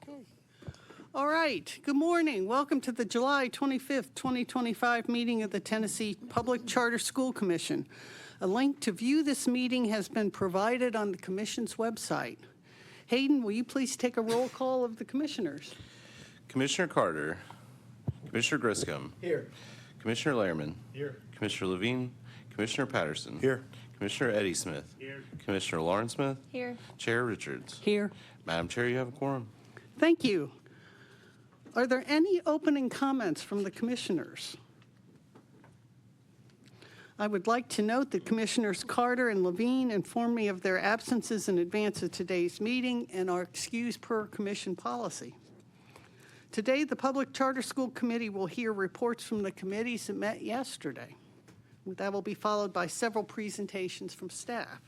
Okay. All right, good morning. Welcome to the July 25th, 2025 meeting of the Tennessee Public Charter School Commission. A link to view this meeting has been provided on the Commission's website. Hayden, will you please take a roll call of the commissioners? Commissioner Carter, Commissioner Griscom. Here. Commissioner Lehrman. Here. Commissioner Levine. Commissioner Patterson. Here. Commissioner Eddie Smith. Here. Commissioner Lauren Smith. Here. Chair Richards. Here. Madam Chair, you have a quorum. Thank you. Are there any opening comments from the commissioners? I would like to note that Commissioners Carter and Levine informed me of their absences in advance of today's meeting and are excused per commission policy. Today, the Public Charter School Committee will hear reports from the committees that met yesterday. That will be followed by several presentations from staff.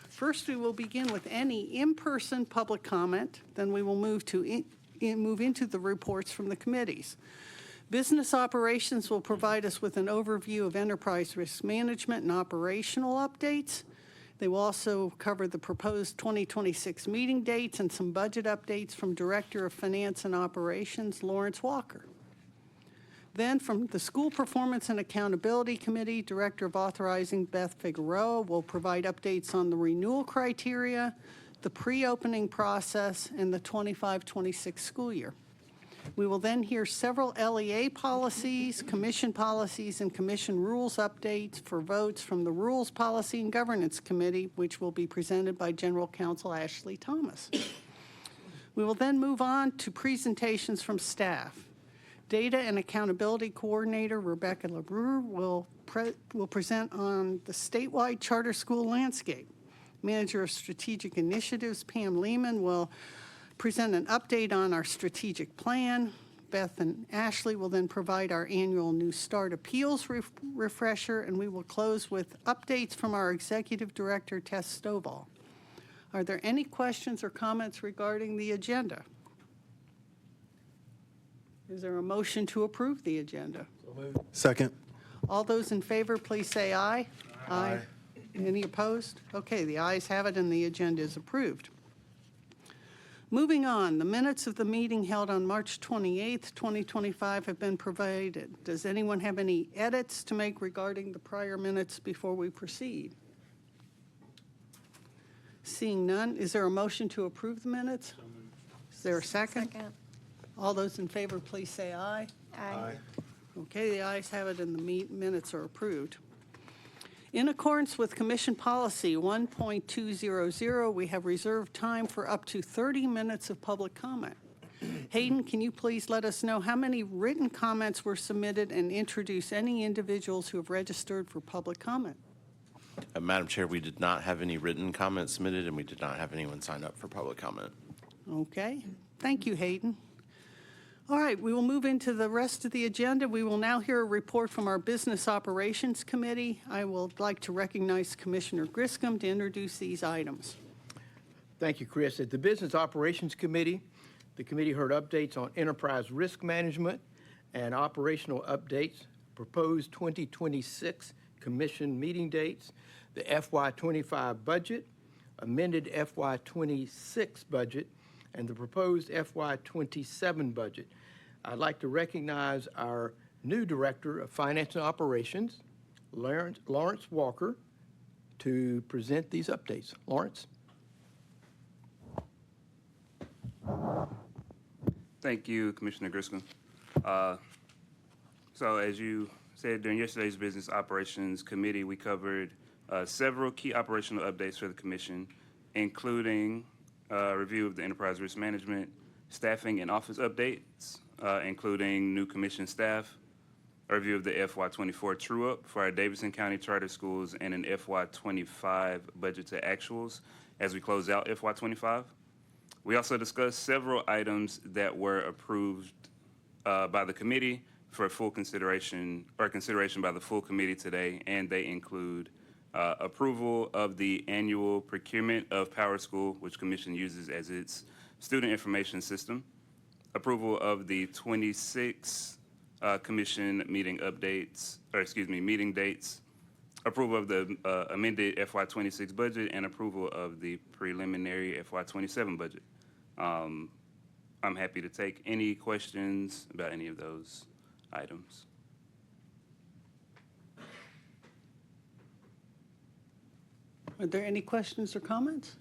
First, we will begin with any in-person public comment. Then we will move into the reports from the committees. Business operations will provide us with an overview of enterprise risk management and operational updates. They will also cover the proposed 2026 meeting dates and some budget updates from Director of Finance and Operations, Lawrence Walker. Then from the School Performance and Accountability Committee, Director of Authorizing Beth Figueroa will provide updates on the renewal criteria, the pre-opening process, and the 25-26 school year. We will then hear several LEA policies, commission policies, and commission rules updates for votes from the Rules Policy and Governance Committee, which will be presented by General Counsel Ashley Thomas. We will then move on to presentations from staff. Data and Accountability Coordinator Rebecca LeBrewer will present on the statewide charter school landscape. Manager of Strategic Initiatives Pam Lehman will present an update on our strategic plan. Beth and Ashley will then provide our annual New Start Appeals refresher, and we will close with updates from our Executive Director, Tess Stovall. Are there any questions or comments regarding the agenda? Is there a motion to approve the agenda? Second. All those in favor, please say aye. Aye. Any opposed? Okay, the ayes have it and the agenda is approved. Moving on, the minutes of the meeting held on March 28th, 2025 have been provided. Does anyone have any edits to make regarding the prior minutes before we proceed? Seeing none, is there a motion to approve the minutes? Is there a second? Second. All those in favor, please say aye. Aye. Okay, the ayes have it and the minutes are approved. In accordance with Commission Policy 1.200, we have reserved time for up to 30 minutes of public comment. Hayden, can you please let us know how many written comments were submitted and introduce any individuals who have registered for public comment? Madam Chair, we did not have any written comments submitted, and we did not have anyone sign up for public comment. Okay, thank you, Hayden. All right, we will move into the rest of the agenda. We will now hear a report from our Business Operations Committee. I would like to recognize Commissioner Griscom to introduce these items. Thank you, Chris. At the Business Operations Committee, the committee heard updates on enterprise risk management and operational updates, proposed 2026 commission meeting dates, the FY25 budget, amended FY26 budget, and the proposed FY27 budget. I'd like to recognize our new Director of Finance and Operations, Lawrence Walker, to present these updates. Lawrence? Thank you, Commissioner Griscom. So as you said, during yesterday's Business Operations Committee, we covered several key operational updates for the Commission, including review of the enterprise risk management, staffing and office updates, including new commission staff, a review of the FY24 true-up for our Davidson County Charter Schools, and an FY25 budget to actuals as we close out FY25. We also discussed several items that were approved by the committee for full consideration by the full committee today, and they include approval of the annual procurement of PowerSchool, which Commission uses as its student information system, approval of the 26 Commission meeting updates, meeting dates, approval of the amended FY26 budget, and approval of the preliminary FY27 budget. I'm happy to take any questions about any of those items. Are there any questions or comments?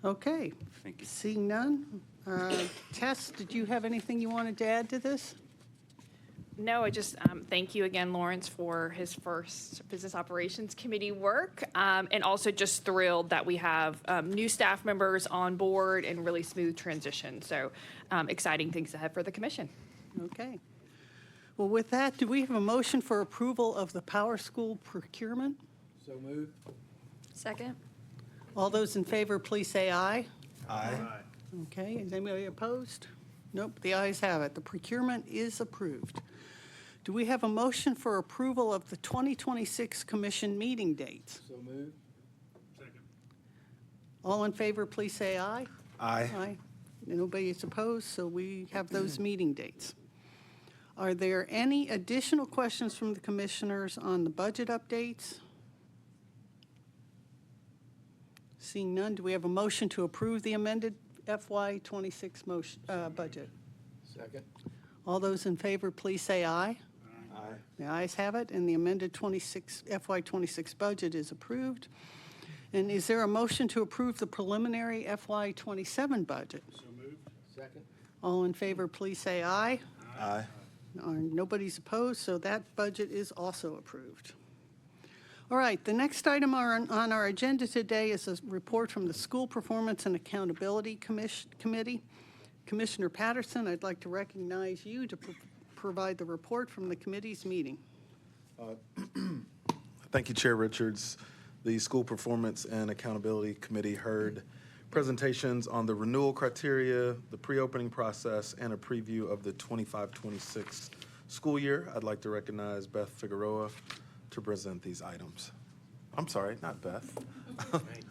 Okay. Thank you. Seeing none. Tess, did you have anything you wanted to add to this? No, I just thank you again, Lawrence, for his first Business Operations Committee work. And also just thrilled that we have new staff members on board and really smooth transition. So exciting things ahead for the commission. Okay. Well, with that, do we have a motion for approval of the Power School procurement? So moved. Second? All those in favor, please say aye. Aye. Okay, is anybody opposed? Nope, the ayes have it. The procurement is approved. Do we have a motion for approval of the 2026 commission meeting dates? So moved. All in favor, please say aye. Aye. Aye. Nobody is opposed, so we have those meeting dates. Are there any additional questions from the commissioners on the budget updates? Seeing none, do we have a motion to approve the amended FY26 motion, budget? Second. All those in favor, please say aye. Aye. The ayes have it, and the amended FY26 budget is approved. And is there a motion to approve the preliminary FY27 budget? Second. All in favor, please say aye. Aye. Nobody's opposed, so that budget is also approved. All right, the next item on our agenda today is a report from the School Performance and Accountability Committee. Commissioner Patterson, I'd like to recognize you to provide the report from the committee's meeting. Thank you, Chair Richards. The School Performance and Accountability Committee heard presentations on the renewal criteria, the pre-opening process, and a preview of the 25-26 school year. I'd like to recognize Beth Figueroa to present these items. I'm sorry, not Beth.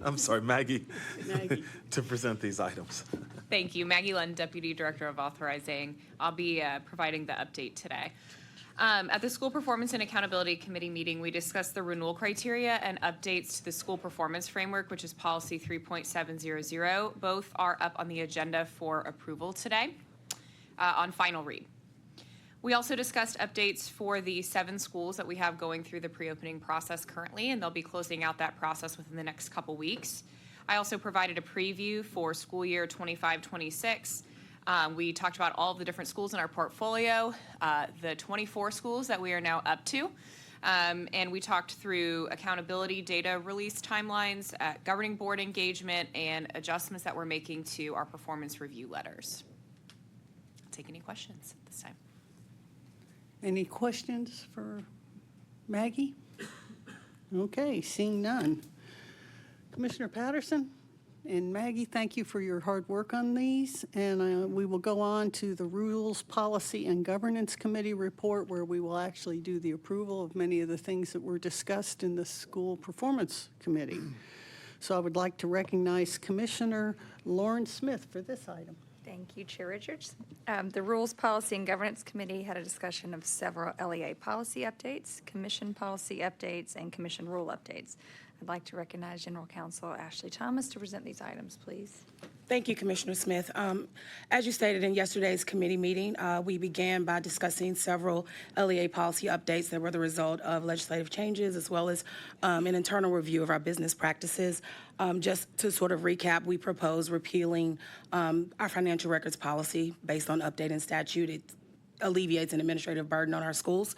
I'm sorry, Maggie. Maggie. To present these items. Thank you. Maggie Lund, Deputy Director of Authorizing. I'll be providing the update today. At the School Performance and Accountability Committee meeting, we discussed the renewal criteria and updates to the School Performance Framework, which is Policy 3.700. Both are up on the agenda for approval today on final read. We also discussed updates for the 7 schools that we have going through the pre-opening process currently, and they'll be closing out that process within the next couple weeks. I also provided a preview for school year 25-26. We talked about all of the different schools in our portfolio, the 24 schools that we are now up to, and we talked through accountability data release timelines, governing board engagement, and adjustments that we're making to our performance review letters. I'll take any questions at this time. Any questions for Maggie? Okay, seeing none. Commissioner Patterson and Maggie, thank you for your hard work on these. And we will go on to the Rules, Policy, and Governance Committee report, where we will actually do the approval of many of the things that were discussed in the School Performance Committee. So I would like to recognize Commissioner Lauren Smith for this item. Thank you, Chair Richards. The Rules, Policy, and Governance Committee had a discussion of several LEA policy updates, commission policy updates, and commission rule updates. I'd like to recognize General Counsel Ashley Thomas to present these items, please. Thank you, Commissioner Smith. As you stated in yesterday's committee meeting, we began by discussing several LEA policy updates that were the result of legislative changes, as well as an internal review of our business practices. Just to sort of recap, we propose repealing our financial records policy based on updating statute. It alleviates an administrative burden on our schools.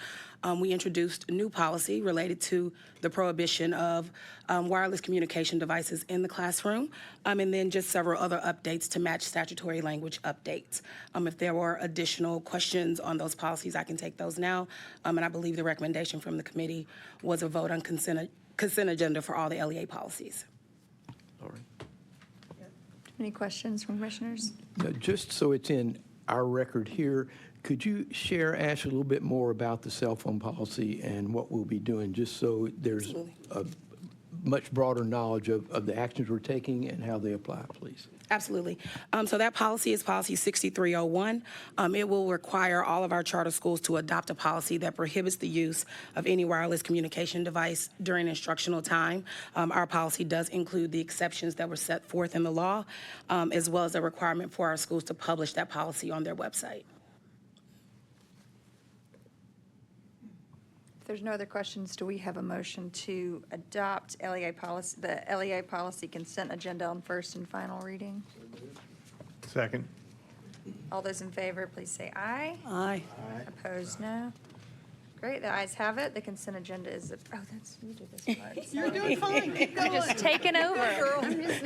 We introduced a new policy related to the prohibition of wireless communication devices in the classroom, and then just several other updates to match statutory language updates. If there were additional questions on those policies, I can take those now. And I believe the recommendation from the committee was a vote on consent agenda for all the LEA policies. All right. Any questions from commissioners? Just so it's in our record here, could you share, Ash, a little bit more about the cell phone policy and what we'll be doing, just so there's a much broader knowledge of the actions we're taking and how they apply, please. Absolutely. So that policy is Policy 6301. It will require all of our charter schools to adopt a policy that prohibits the use of any wireless communication device during instructional time. Our policy does include the exceptions that were set forth in the law, as well as a requirement for our schools to publish that policy on their website. If there's no other questions, do we have a motion to adopt LEA policy, the LEA policy consent agenda on first and final reading? Second. All those in favor, please say aye. Aye. Opposed, no. Great, the ayes have it. The consent agenda is, oh, that's, you did this part. You're doing fine. Keep going. Just taking over. I'm just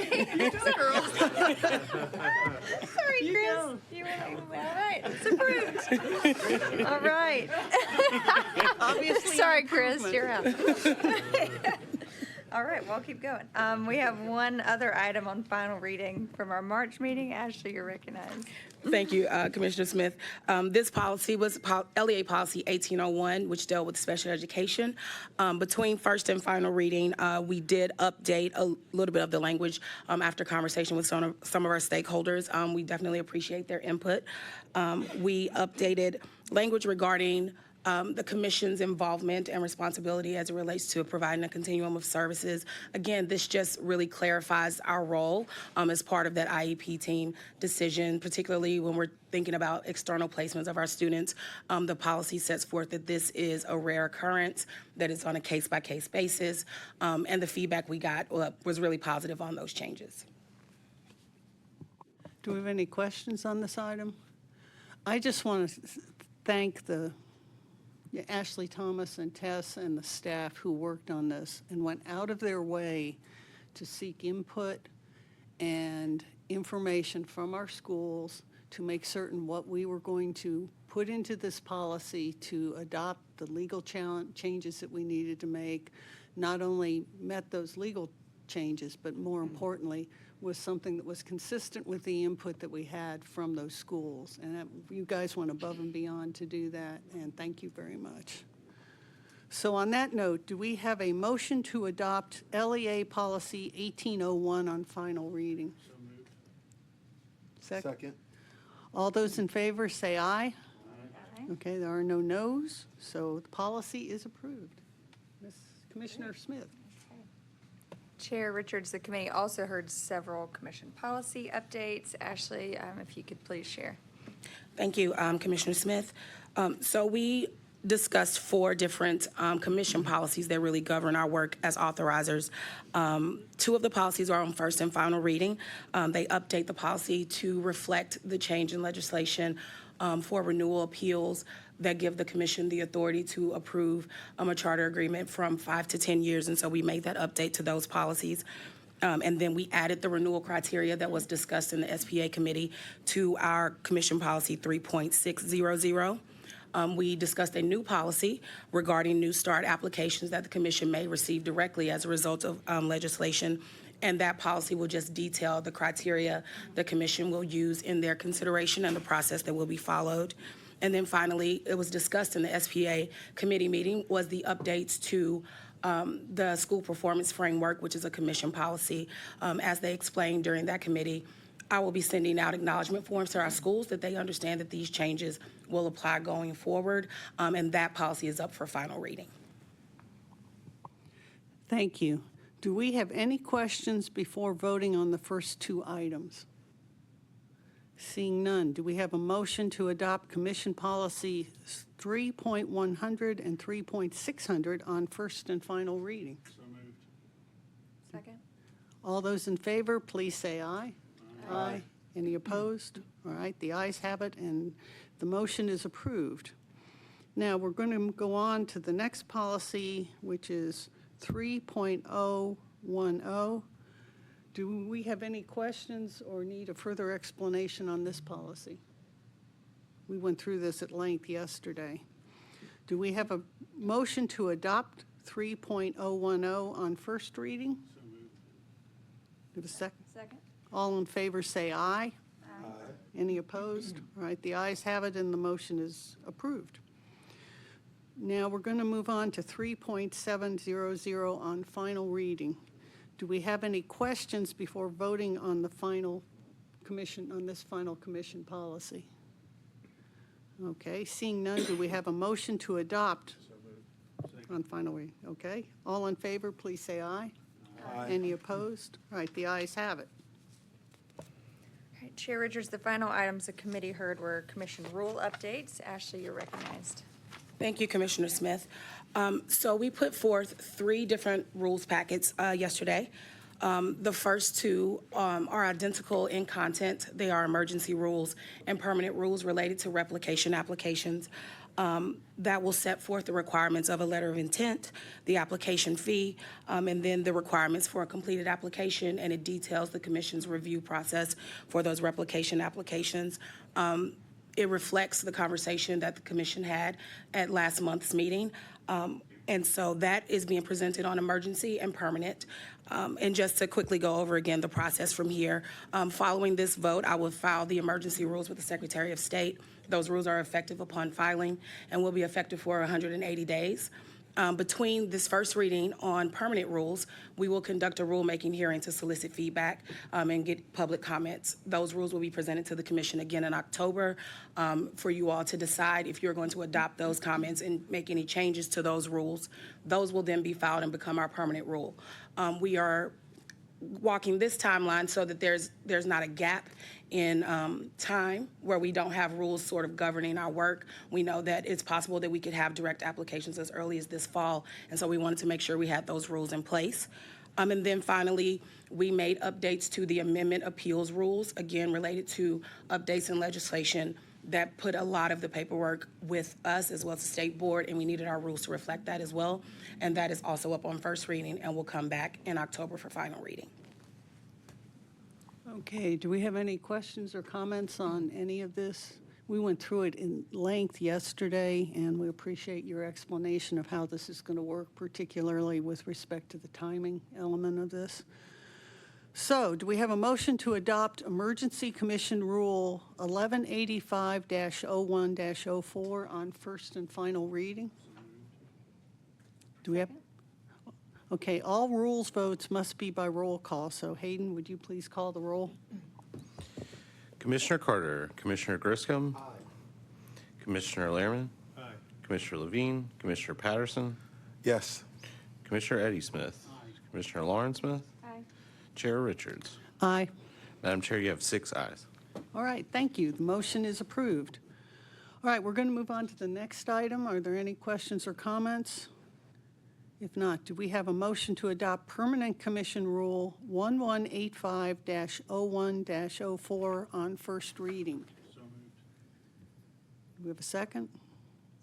Sorry, Chris. go. You were, all right, it's approved. All right. Obviously, Sorry, an Chris, improvement. you're out. All right, well, keep going. We have one other item on final reading from our March meeting. Ashley, you're recognized. Thank you, Commissioner Smith. This policy was LEA Policy 1801, which dealt with special education. Between first and final reading, we did update a little bit of the language after conversation with some of our stakeholders. We definitely appreciate their input. We updated language regarding the commission's involvement and responsibility as it relates to providing a continuum of services. Again, this just really clarifies our role as part of that IEP team decision, particularly when we're thinking about external placements of our students. The policy sets forth that this is a rare occurrence, that it's on a case-by-case basis, and the feedback we got was really positive on those changes. Do we have any questions on this item? I just want to thank Ashley Thomas and Tess and the staff who worked on this and went out of their way to seek input and information from our schools to make certain what we were going to put into this policy to adopt the legal changes that we needed to make, not only met those legal changes, but more importantly, was something that was consistent with the input that we had from those schools. And you guys went above and beyond to do that, and thank you very much. So on that note, do we have a motion to adopt LEA Policy 1801 on final reading? So moved. Second. All those in favor say aye. Aye. Okay, there are no noes, so the policy is approved. Commissioner Smith. Chair Richards, the committee also heard several commission policy updates. Ashley, if you could please share. Thank you, Commissioner Smith. So we discussed 4 different commission policies that really govern our work as authorizers. 2 of the policies are on first and final reading. They update the policy to reflect the change in legislation for renewal appeals that give the commission the authority to approve a charter agreement from 5 to 10 years, and so we made that update to those policies. And then we added the renewal criteria that was discussed in the SPA committee to our commission policy 3.600. We discussed a new policy regarding New Start applications that the commission may receive directly as a result of legislation. And that policy will just detail the criteria the commission will use in their consideration and the process that will be followed. And then finally, it was discussed in the SPA committee meeting was the updates to the school performance framework, which is a commission policy. As they explained during that committee, I will be sending out acknowledgement forms to our schools that they understand that these changes will apply going forward, and that policy is up for final reading. Thank you. Do we have any questions before voting on the first 2 items? Seeing none, do we have a motion to adopt Commission Policy 3.100 and 3.600 on first and final reading? So moved. Second. All those in favor, please say aye. Aye. Any opposed? All right, the ayes have it, and the motion is approved. Now, we're going to go on to the next policy, which is 3.010. Do we have any questions or need a further explanation on this policy? We went through this at length yesterday. Do we have a motion to adopt 3.010 on first reading? So moved. Do we have a second? Second. All in favor say aye. Aye. Any opposed? All right, the ayes have it and the motion is approved. Now we're going to move on to 3.700 on final reading. Do we have any questions before voting on the final commission, on this final commission policy? Okay, seeing none, do we have a motion to adopt on final reading? Okay, all in favor, please say aye. Aye. Any opposed? All right, the ayes have it. All right, Chair Richards, the final items the committee heard were commission rule updates. Ashley, you're recognized. Thank you, Commissioner Smith. So we put forth 3 different rules packets yesterday. The first 2 are identical in content. They are emergency rules and permanent rules related to replication applications that will set forth the requirements of a letter of intent, the application fee, and then the requirements for a completed application, and it details the commission's review process for those replication applications. It reflects the conversation that the commission had at last month's meeting. And so that is being presented on emergency and permanent. And just to quickly go over again the process from here, following this vote, I will file the emergency rules with the Secretary of State. Those rules are effective upon filing and will be effective for 180 days. Between this first reading on permanent rules, we will conduct a rulemaking hearing to solicit feedback and get public comments. Those rules will be presented to the commission again in October for you all to decide if you're going to adopt those comments and make any changes to those rules. Those will then be filed and become our permanent rule. We are walking this timeline so that there's not a gap in time where we don't have rules sort of governing our work. We know that it's possible that we could have direct applications as early as this fall, and so we wanted to make sure we had those rules in place. And then finally, we made updates to the amendment appeals rules, again, related to updates in legislation that put a lot of the paperwork with us as well as the state board, and we needed our rules to reflect that as well. And that is also up on first reading and will come back in October for final reading. Okay, do we have any questions or comments on any of this? We went through it in length yesterday, and we appreciate your explanation of how this is going to work, particularly with respect to the timing element of this. So, do we have a motion to adopt Emergency Commission Rule 1185-01-04 on first and final reading? Do we have? Okay, all rules votes must be by roll call. So Hayden, would you please call the roll? Commissioner Carter, Commissioner Griscom. Aye. Commissioner Lehrman. Aye. Commissioner Levine, Commissioner Patterson, Yes. Commissioner Eddie Smith. Aye. Commissioner Lauren Smith. Aye. Chair Richards. Aye. Madam Chair, you have 6 ayes. All right, thank you. The motion is approved. All right, we're going to move on to the next item. Are there any questions or comments? If not, do we have a motion to adopt Permanent Commission Rule 1185-01-04 on first reading? So moved. Do we have a second?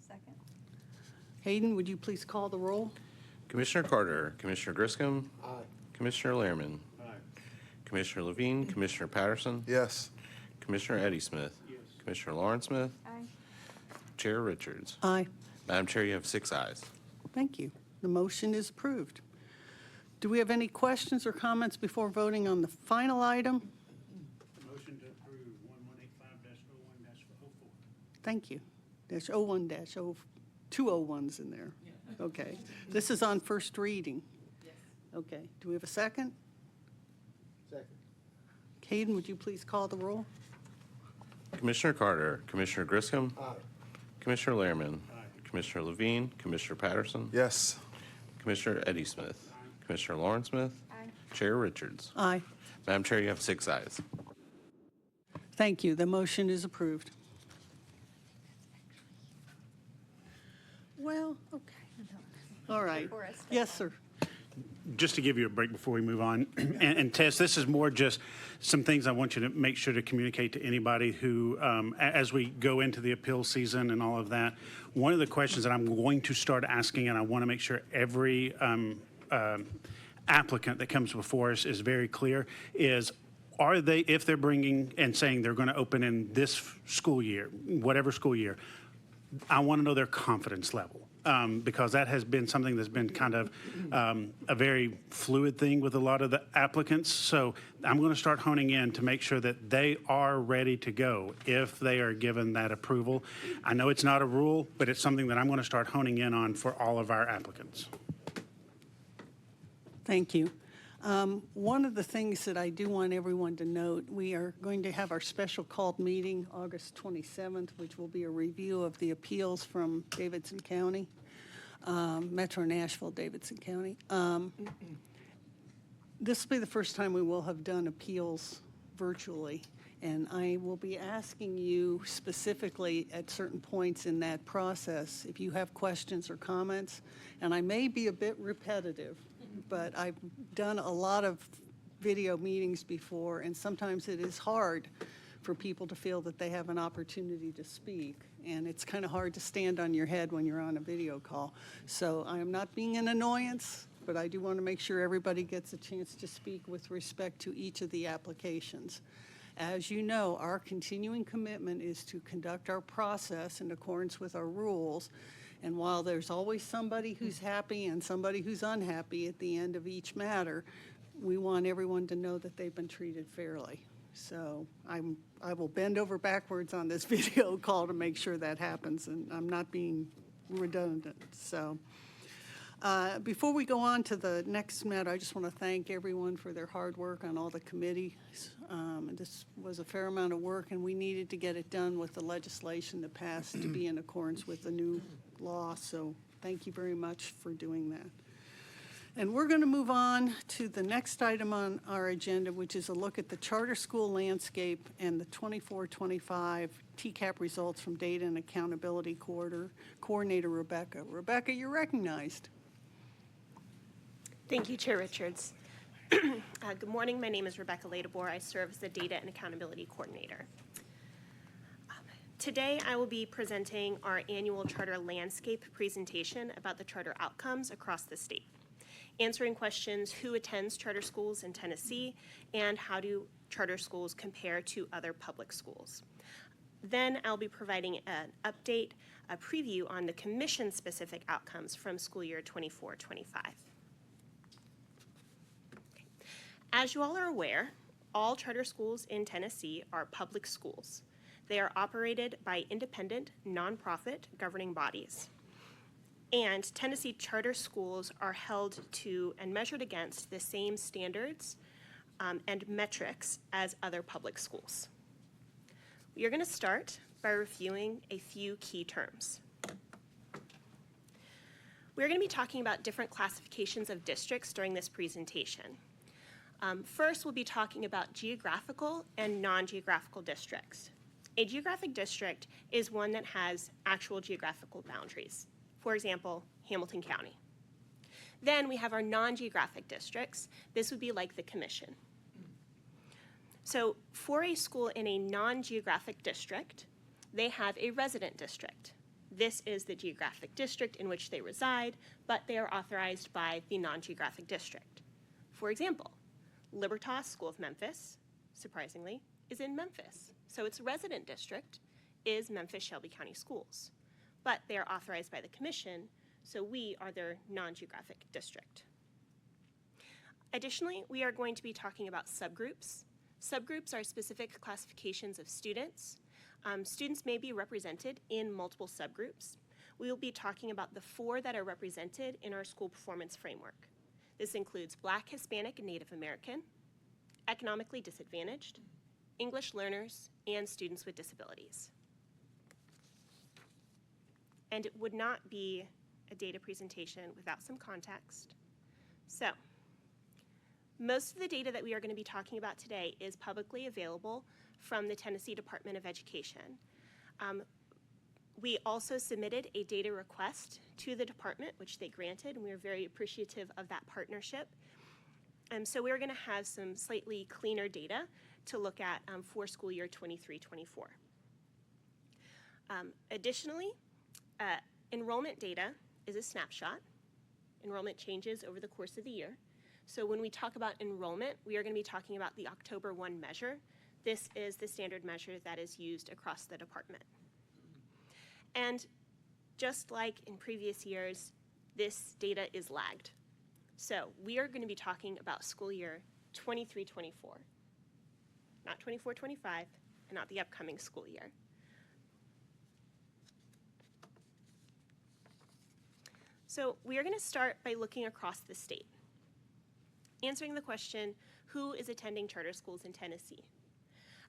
Second. Hayden, would you please call the roll? Commissioner Carter, Commissioner Griscom. Aye. Commissioner Lehrman. Aye. Commissioner Levine, Commissioner Patterson, Yes. Commissioner Eddie Smith. Yes. Commissioner Lauren Smith. Aye. Chair Richards. Aye. Madam Chair, you have 6 ayes. Thank you. The motion is approved. Do we have any questions or comments before voting on the final item? Motion to approve 1185-01-04. Thank you. Dash 01 dash 0, 2 01s in there. Okay. This is on first reading. Yes. Okay. Do we have a second? Second. Hayden, would you please call the roll? Commissioner Carter, Commissioner Griscom. Aye. Commissioner Lehrman. Aye. Commissioner Levine, Commissioner Patterson. Yes. Commissioner Eddie Smith. Commissioner Lauren Smith. Aye. Chair Richards. Aye. Madam Chair, you have 6 ayes. Thank you. The motion is approved. Well, okay. All right. For us. Yes, sir. Just to give you a break before we move on, and Tess, this is more just some things I want you to make sure to communicate to anybody who, as we go into the appeal season and all of that, one of the questions that I'm going to start asking, and I want to make sure every applicant that comes before us is very clear, is are they, if they're bringing and saying they're going to open in this school year, whatever school year, I want to know their confidence level. because that has been something that's been kind of a very fluid thing with a lot of the applicants. So I'm going to start honing in to make sure that they are ready to go if they are given that approval. I know it's not a rule, but it's something that I'm going to start honing in on for all of our applicants. Thank you. One of the things that I do want everyone to note, we are going to have our special called meeting August 27th, which will be a review of the appeals from Davidson County, Metro Nashville, Davidson County. This will be the first time we will have done appeals virtually, and I will be asking you specifically at certain points in that process if you have questions or comments, and I may be a bit repetitive, but I've done a lot of video meetings before, and sometimes it is hard for people to feel that they have an opportunity to speak, and it's kind of hard to stand on your head when you're on a video call. So I am not being an annoyance, but I do want to make sure everybody gets a chance to speak with respect to each of the applications. As you know, our continuing commitment is to conduct our process in accordance with our rules. And while there's always somebody who's happy and somebody who's unhappy at the end of each matter, we want everyone to know that they've been treated fairly. So I will bend over backwards on this video call to make sure that happens, and I'm not being redundant. So before we go on to the next matter, I just want to thank everyone for their hard work on all the committees. This was a fair amount of work, and we needed to get it done with the legislation that passed to be in accordance with the new law. So thank you very much for doing that. And we're going to move on to the next item on our agenda, which is a look at the charter school landscape and the 24-25 TCAP results from Data and Accountability Coordinator Rebecca. Rebecca, you're recognized. Thank you, Chair Richards. Good morning. My name is Rebecca Ladebor. I serve as the Data and Accountability Coordinator. Today, I will be presenting our annual charter landscape presentation about the charter outcomes across the state, answering questions: who attends charter schools in Tennessee, and how do charter schools compare to other public schools? Then I'll be providing an update, a preview on the commission-specific outcomes from school year 24-25. As you all are aware, all charter schools in Tennessee are public schools. They are operated by independent, nonprofit governing bodies. And Tennessee charter schools are held to and measured against the same standards and metrics as other public schools. We are going to start by reviewing a few key terms. We're going to be talking about different classifications of districts during this presentation. First, we'll be talking about geographical and non-geographical districts. A geographic district is one that has actual geographical boundaries. For example, Hamilton County. Then we have our non-geographic districts. This would be like the commission. So for a school in a non-geographic district, they have a resident district. This is the geographic district in which they reside, but they are authorized by the non-geographic district. For example, Libertas School of Memphis, surprisingly, is in Memphis. So its resident district is Memphis-Shelby County Schools. But they are authorized by the commission, so we are their non-geographic district. Additionally, we are going to be talking about subgroups. Subgroups are specific classifications of students. Students may be represented in multiple subgroups. We will be talking about the 4 that are represented in our school performance framework. This includes Black, Hispanic, and Native American, economically disadvantaged, English learners, and students with disabilities. And it would not be a data presentation without some context. So, most of the data that we are going to be talking about today is publicly available from the Tennessee Department of Education. We also submitted a data request to the department, which they granted, and we are very appreciative of that partnership. So we're going to have some slightly cleaner data to look at for school year 23-24. Additionally, enrollment data is a snapshot. Enrollment changes over the course of the year. So when we talk about enrollment, we are going to be talking about the October 1 measure. This is the standard measure that is used across the department. And just like in previous years, this data is lagged. So we are going to be talking about school year 23-24, not 24-25, and not the upcoming school year. So we are going to start by looking across the state, answering the question, who is attending charter schools in Tennessee?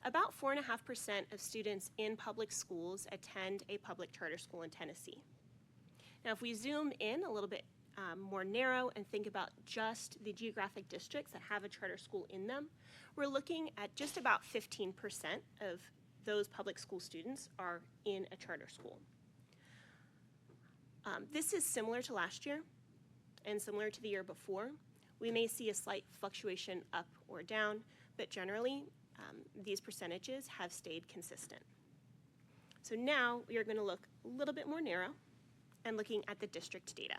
About 4.5% of students in public schools attend a public charter school in Tennessee. Now, if we zoom in a little bit more narrow and think about just the geographic districts that have a charter school in them, we're looking at just about 15% of those public school students are in a charter school. This is similar to last year and similar to the year before. We may see a slight fluctuation up or down, but generally, these percentages have stayed consistent. So now we are going to look a little bit more narrow and looking at the district data.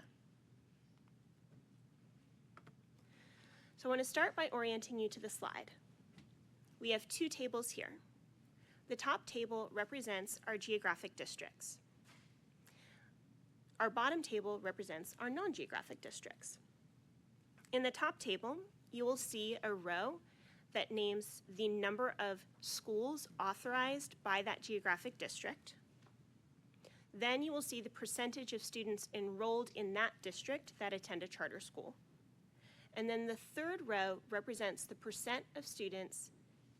So I want to start by orienting you to the slide. We have two tables here. The top table represents our geographic districts. Our bottom table represents our non-geographic districts. In the top table, you will see a row that names the number of schools authorized by that geographic district. Then you will see the percentage of students enrolled in that district that attend a charter school. And then the third row represents the percent of students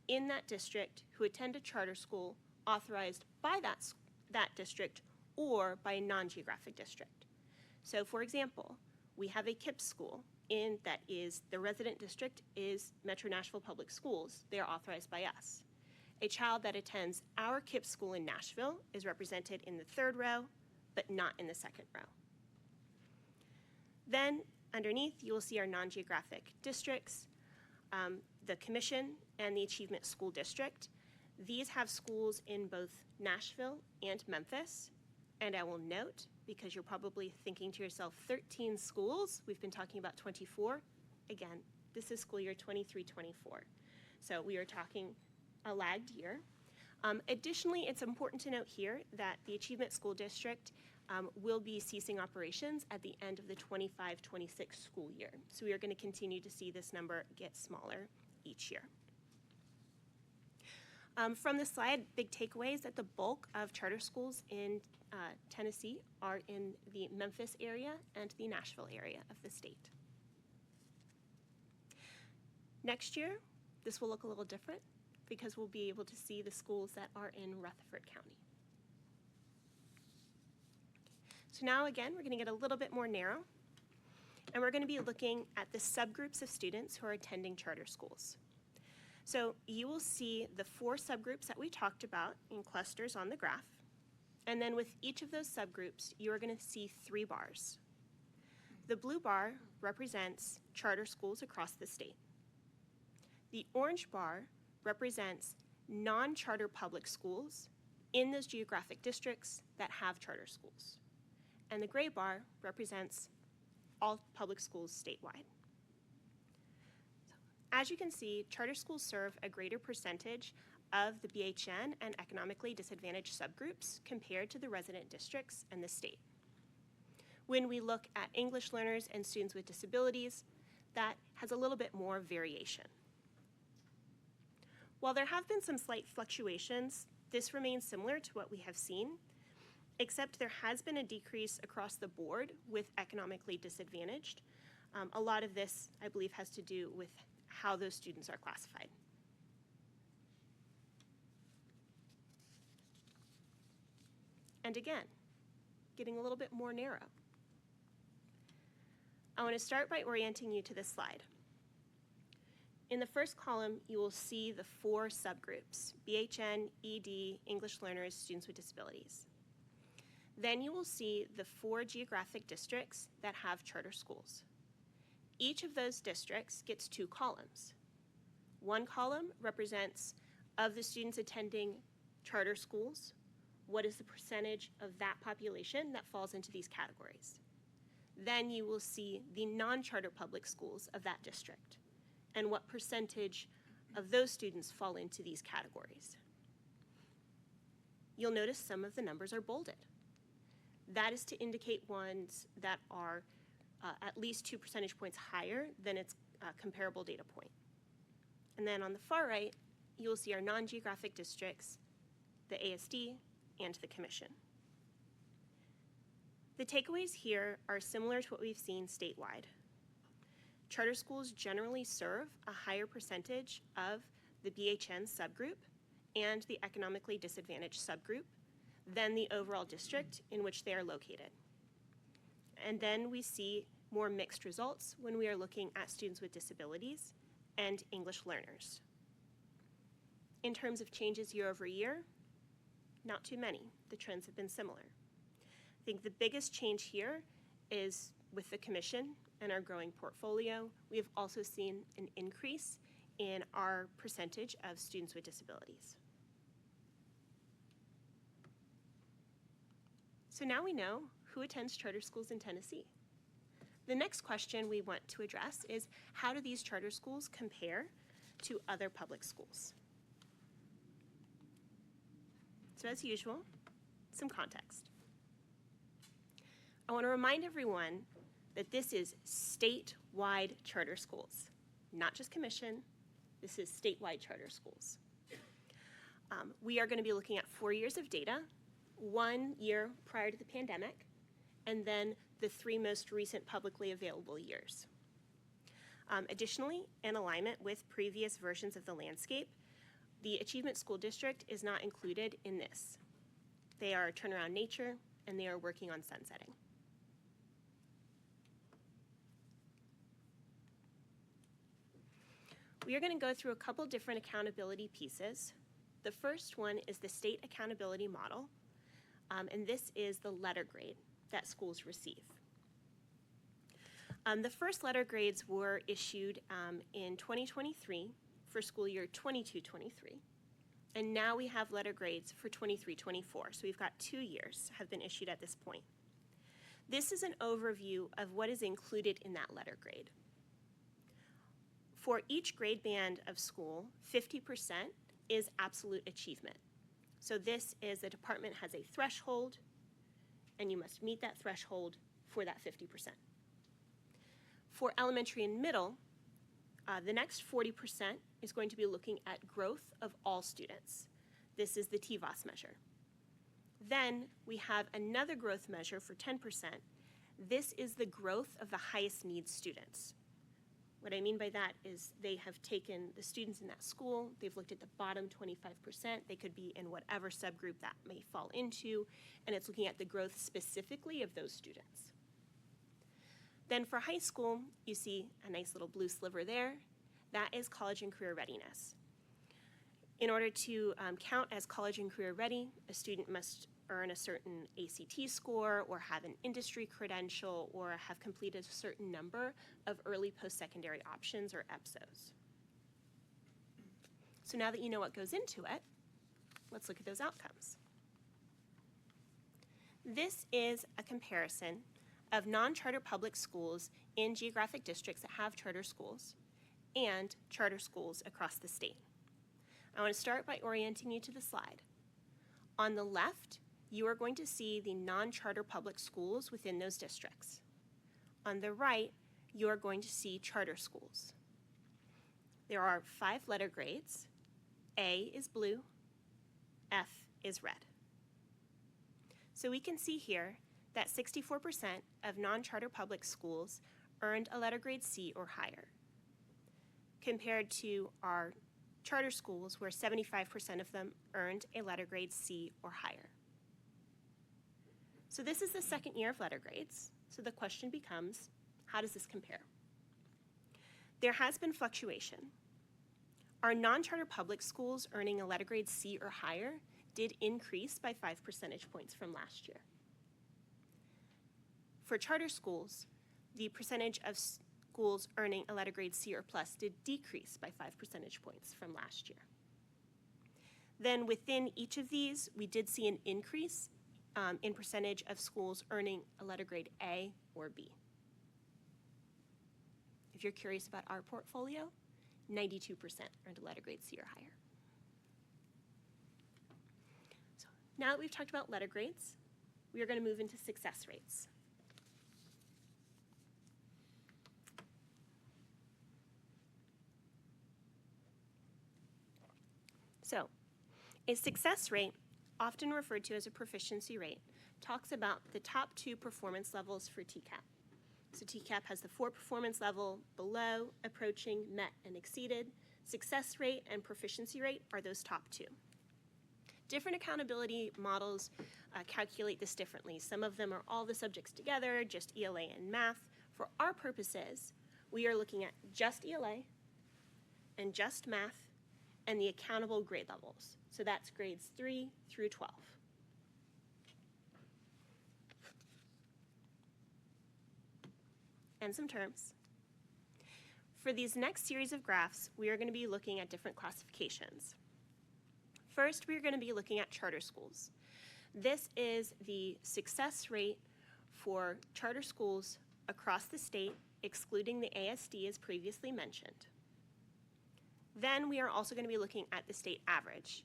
in that district who attend a charter school authorized by that district or by a non-geographic district. So for example, we have a KIPP school that is, the resident district is Metro Nashville Public Schools. They are authorized by us. A child that attends our KIPP school in Nashville is represented in the third row, but not in the second row. Then underneath, you will see our non-geographic districts, the Commission and the Achievement School District. These have schools in both Nashville and Memphis. And I will note, because you're probably thinking to yourself, 13 schools, we've been talking about 24. Again, this is school year 23-24. So we are talking a lagged year. Additionally, it's important to note here that the Achievement School District will be ceasing operations at the end of the 25-26 school year. So we are going to continue to see this number get smaller each year. From the slide, big takeaways that the bulk of charter schools in Tennessee are in the Memphis area and the Nashville area of the state. Next year, this will look a little different because we'll be able to see the schools that are in Rutherford County. So now again, we're going to get a little bit more narrow, and we're going to be looking at the subgroups of students who are attending charter schools. So you will see the 4 subgroups that we talked about in clusters on the graph. And then with each of those subgroups, you are going to see 3 bars. The blue bar represents charter schools across the state. The orange bar represents non-charter public schools in those geographic districts that have charter schools. And the gray bar represents all public schools statewide. As you can see, charter schools serve a greater percentage of the BHN and economically disadvantaged subgroups compared to the resident districts and the state. When we look at English learners and students with disabilities, that has a little bit more variation. While there have been some slight fluctuations, this remains similar to what we have seen, except there has been a decrease across the board with economically disadvantaged. A lot of this, I believe, has to do with how those students are classified. And again, getting a little bit more narrow. I want to start by orienting you to this slide. In the first column, you will see the 4 subgroups: BHN, ED, English learners, students with disabilities. Then you will see the 4 geographic districts that have charter schools. Each of those districts gets 2 columns. One column represents, of the students attending charter schools, what is the percentage of that population that falls into these categories. Then you will see the non-charter public schools of that district and what percentage of those students fall into these categories. You'll notice some of the numbers are bolded. That is to indicate ones that are at least 2 percentage points higher than its comparable data point. And then on the far right, you will see our non-geographic districts, the ASD, and the Commission. The takeaways here are similar to what we've seen statewide. Charter schools generally serve a higher percentage of the BHN subgroup and the economically disadvantaged subgroup than the overall district in which they are located. And then we see more mixed results when we are looking at students with disabilities and English learners. In terms of changes year over year, not too many. The trends have been similar. I think the biggest change here is with the Commission and our growing portfolio. We have also seen an increase in our percentage of students with disabilities. So now we know who attends charter schools in Tennessee. The next question we want to address is, how do these charter schools compare to other public schools? So as usual, some context. I want to remind everyone that this is statewide charter schools, not just Commission. This is statewide charter schools. We are going to be looking at 4 years of data, 1 year prior to the pandemic, and then the 3 most recent publicly available years. Additionally, in alignment with previous versions of the landscape, the Achievement School District is not included in this. They are turnaround nature, and they are working on sunsetting. We are going to go through a couple different accountability pieces. The first one is the state accountability model, and this is the letter grade that schools receive. The first letter grades were issued in 2023 for school year 22-23, and now we have letter grades for 23-24, so we've got 2 years have been issued at this point. This is an overview of what is included in that letter grade. For each grade band of school, 50% is absolute achievement. So this is the department has a threshold, and you must meet that threshold for that 50%. For elementary and middle, the next 40% is going to be looking at growth of all students. This is the TVOS measure. Then we have another growth measure for 10%. This is the growth of the highest needs students. What I mean by that is they have taken the students in that school, they've looked at the bottom 25%, they could be in whatever subgroup that may fall into, and it's looking at the growth specifically of those students. Then for high school, you see a nice little blue sliver there. That is college and career readiness. In order to count as college and career ready, a student must earn a certain ACT score or have an industry credential or have completed a certain number of early post-secondary options or EPSOs. So now that you know what goes into it, let's look at those outcomes. This is a comparison of non-charter public schools in geographic districts that have charter schools and charter schools across the state. I want to start by orienting you to the slide. On the left, you are going to see the non-charter public schools within those districts. On the right, you are going to see charter schools. There are 5 letter grades. A is blue, F is red. So we can see here that 64% of non-charter public schools earned a letter grade C or higher, compared to our charter schools where 75% of them earned a letter grade C or higher. So this is the second year of letter grades, so the question becomes, how does this compare? There has been fluctuation. Our non-charter public schools earning a letter grade C or higher did increase by 5 percentage points from last year. For charter schools, the percentage of schools earning a letter grade C or plus did decrease by 5 percentage points from last year. Then within each of these, we did see an increase in percentage of schools earning a letter grade A or B. If you're curious about our portfolio, 92% earned a letter grade C or higher. So now that we've talked about letter grades, we are going to move into success rates. So, a success rate, often referred to as a proficiency rate, talks about the top 2 performance levels for TCAP. So TCAP has the 4 performance level below, approaching, met, and exceeded. Success rate and proficiency rate are those top 2. Different accountability models calculate this differently. Some of them are all the subjects together, just ELA and math. For our purposes, we are looking at just ELA and just math and the accountable grade levels. So that's grades 3 through 12. And some terms. For these next series of graphs, we are going to be looking at different classifications. First, we are going to be looking at charter schools. This is the success rate for charter schools across the state, excluding the ASD as previously mentioned. Then we are also going to be looking at the state average.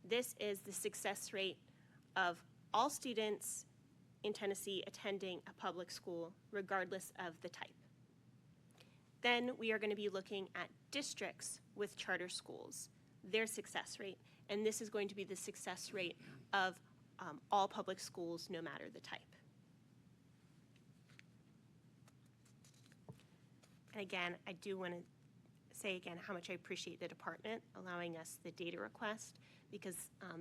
This is the success rate of all students in Tennessee attending a public school, regardless of the type. Then we are going to be looking at districts with charter schools, their success rate, and this is going to be the success rate of all public schools, no matter the type. And again, I do want to say again how much I appreciate the department allowing us the data request, because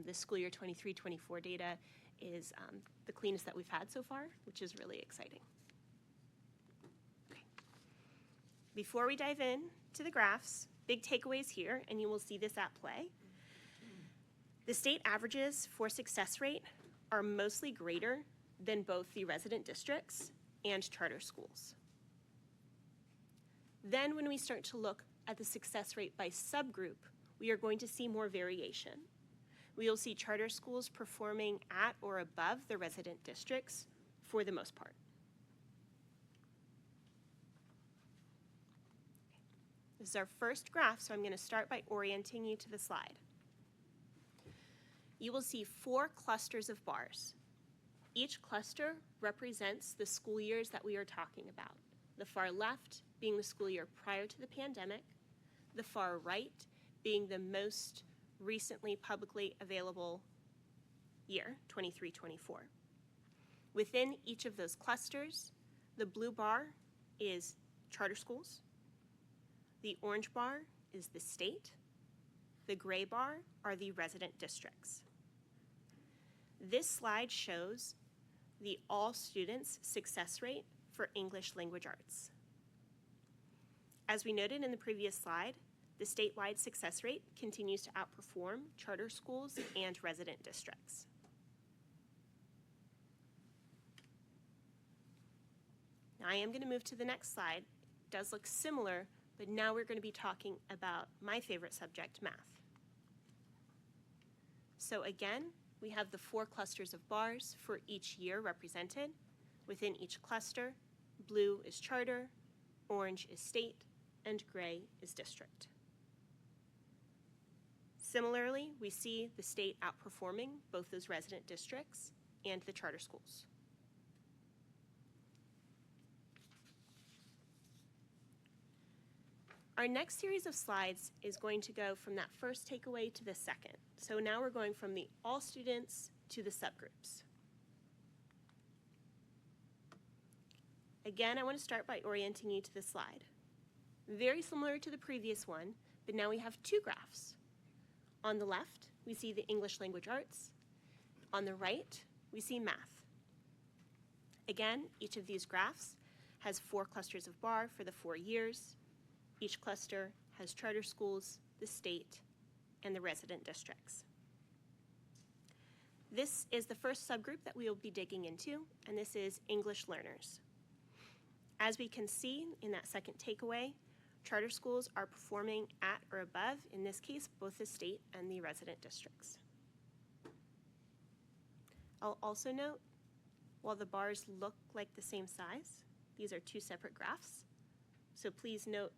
the school year 23-24 data is the cleanest that we've had so far, which is really exciting. Okay. Before we dive in to the graphs, big takeaways here, and you will see this at play. The state averages for success rate are mostly greater than both the resident districts and charter schools. Then when we start to look at the success rate by subgroup, we are going to see more variation. We will see charter schools performing at or above the resident districts for the most part. This is our first graph, so I'm going to start by orienting you to the slide. You will see 4 clusters of bars. Each cluster represents the school years that we are talking about. The far left being the school year prior to the pandemic, the far right being the most recently publicly available year, 23-24. Within each of those clusters, the blue bar is charter schools, the orange bar is the state, the gray bar are the resident districts. This slide shows the all students success rate for English language arts. As we noted in the previous slide, the statewide success rate continues to outperform charter schools and resident districts. Now I am going to move to the next slide. It does look similar, but now we're going to be talking about my favorite subject, math. So again, we have the 4 clusters of bars for each year represented. Within each cluster, blue is charter, orange is state, and gray is district. Similarly, we see the state outperforming both those resident districts and the charter schools. Our next series of slides is going to go from that first takeaway to the second. So now we're going from the all students to the subgroups. Again, I want to start by orienting you to the slide. Very similar to the previous one, but now we have 2 graphs. On the left, we see the English language arts. On the right, we see math. Again, each of these graphs has 4 clusters of bar for the 4 years. Each cluster has charter schools, the state, and the resident districts. This is the first subgroup that we will be digging into, and this is English learners. As we can see in that second takeaway, charter schools are performing at or above, in this case, both the state and the resident districts. I'll also note, while the bars look like the same size, these are 2 separate graphs. So please note,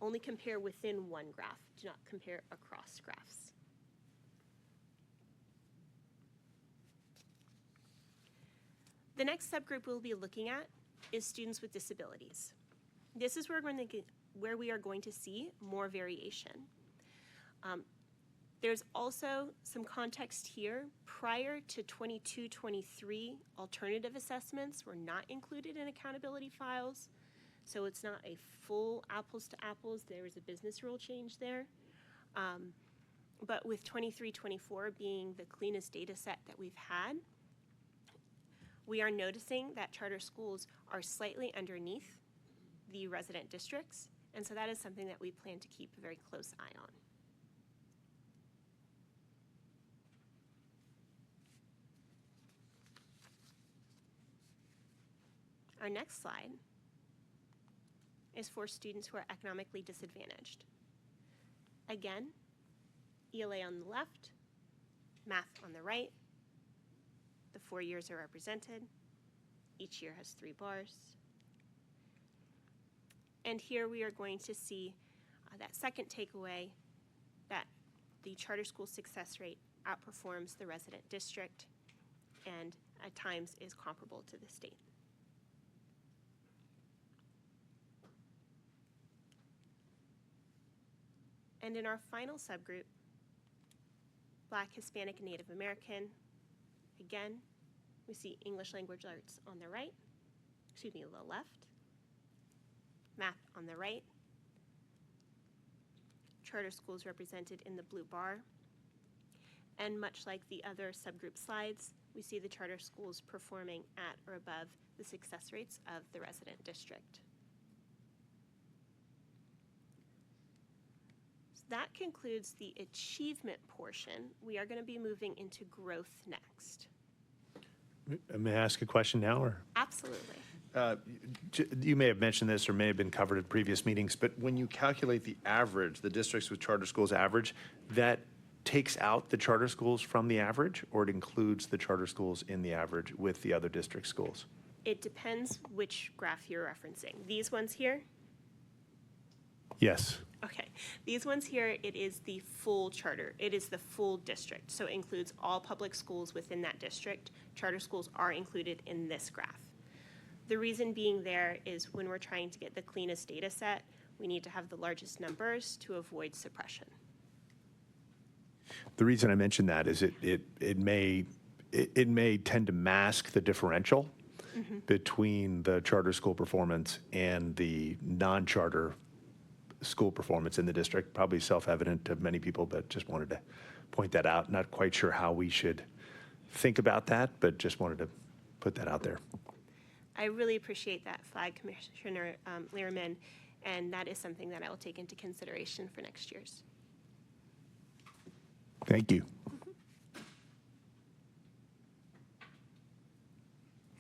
only compare within one graph. Do not compare across graphs. The next subgroup we'll be looking at is students with disabilities. This is where we are going to see more variation. There's also some context here. Prior to 22-23, alternative assessments were not included in accountability files, so it's not a full apples to apples. There was a business rule change there. But with 23-24 being the cleanest data set that we've had, we are noticing that charter schools are slightly underneath the resident districts, and so that is something that we plan to keep a very close eye on. Our next slide is for students who are economically disadvantaged. Again, ELA on the left, math on the right. The 4 years are represented. Each year has 3 bars. And here we are going to see that second takeaway, that the charter school success rate outperforms the resident district and at times is comparable to the state. And in our final subgroup, Black, Hispanic, and Native American, again, we see English language arts on the right, the left, math on the right, charter schools represented in the blue bar, and much like the other subgroup slides, we see the charter schools performing at or above the success rates of the resident district. That concludes the achievement portion. We are going to be moving into growth next. May I ask a question now, or? Absolutely. You may have mentioned this or may have been covered at previous meetings, but when you calculate the average, the districts with charter schools average, that takes out the charter schools from the average, or it includes the charter schools in the average with the other district schools? It depends which graph you're referencing. These ones here? Yes. Okay, these ones here, it is the full charter. It is the full district, so it includes all public schools within that district. Charter schools are included in this graph. The reason being there is when we're trying to get the cleanest data set, we need to have the largest numbers to avoid suppression. The reason I mention that is it may tend to mask the differential between the charter school performance and the non-charter school performance in the district. Probably self-evident to many people, but just wanted to point that out. Not quite sure how we should think about that, but just wanted to put that out there. I really appreciate that flag, Commissioner Lehrman, and that is something that I will take into consideration for next year's. Thank you.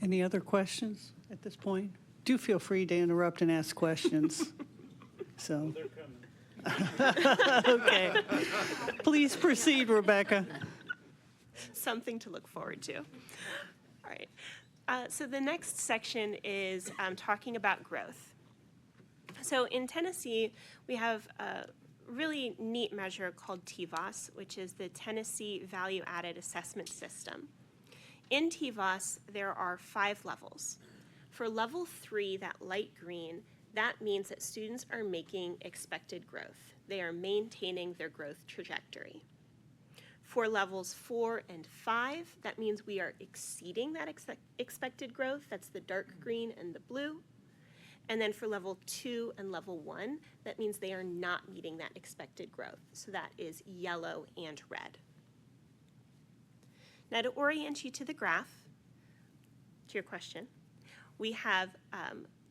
Any other questions at this point? Do feel free to interrupt and ask questions. So, okay. Please proceed, Rebecca. Something to look forward to. All right. So the next section is talking about growth. So in Tennessee, we have a really neat measure called TVAS, which is the Tennessee Value Added Assessment System. In TVAS, there are 5 levels. For level 3, that light green, that means that students are making expected growth. They are maintaining their growth trajectory. For levels 4 and 5, that means we are exceeding that expected growth. That's the dark green and the blue. And then for level 2 and level 1, that means they are not meeting that expected growth. So that is yellow and red. Now to orient you to the graph, to your question, we have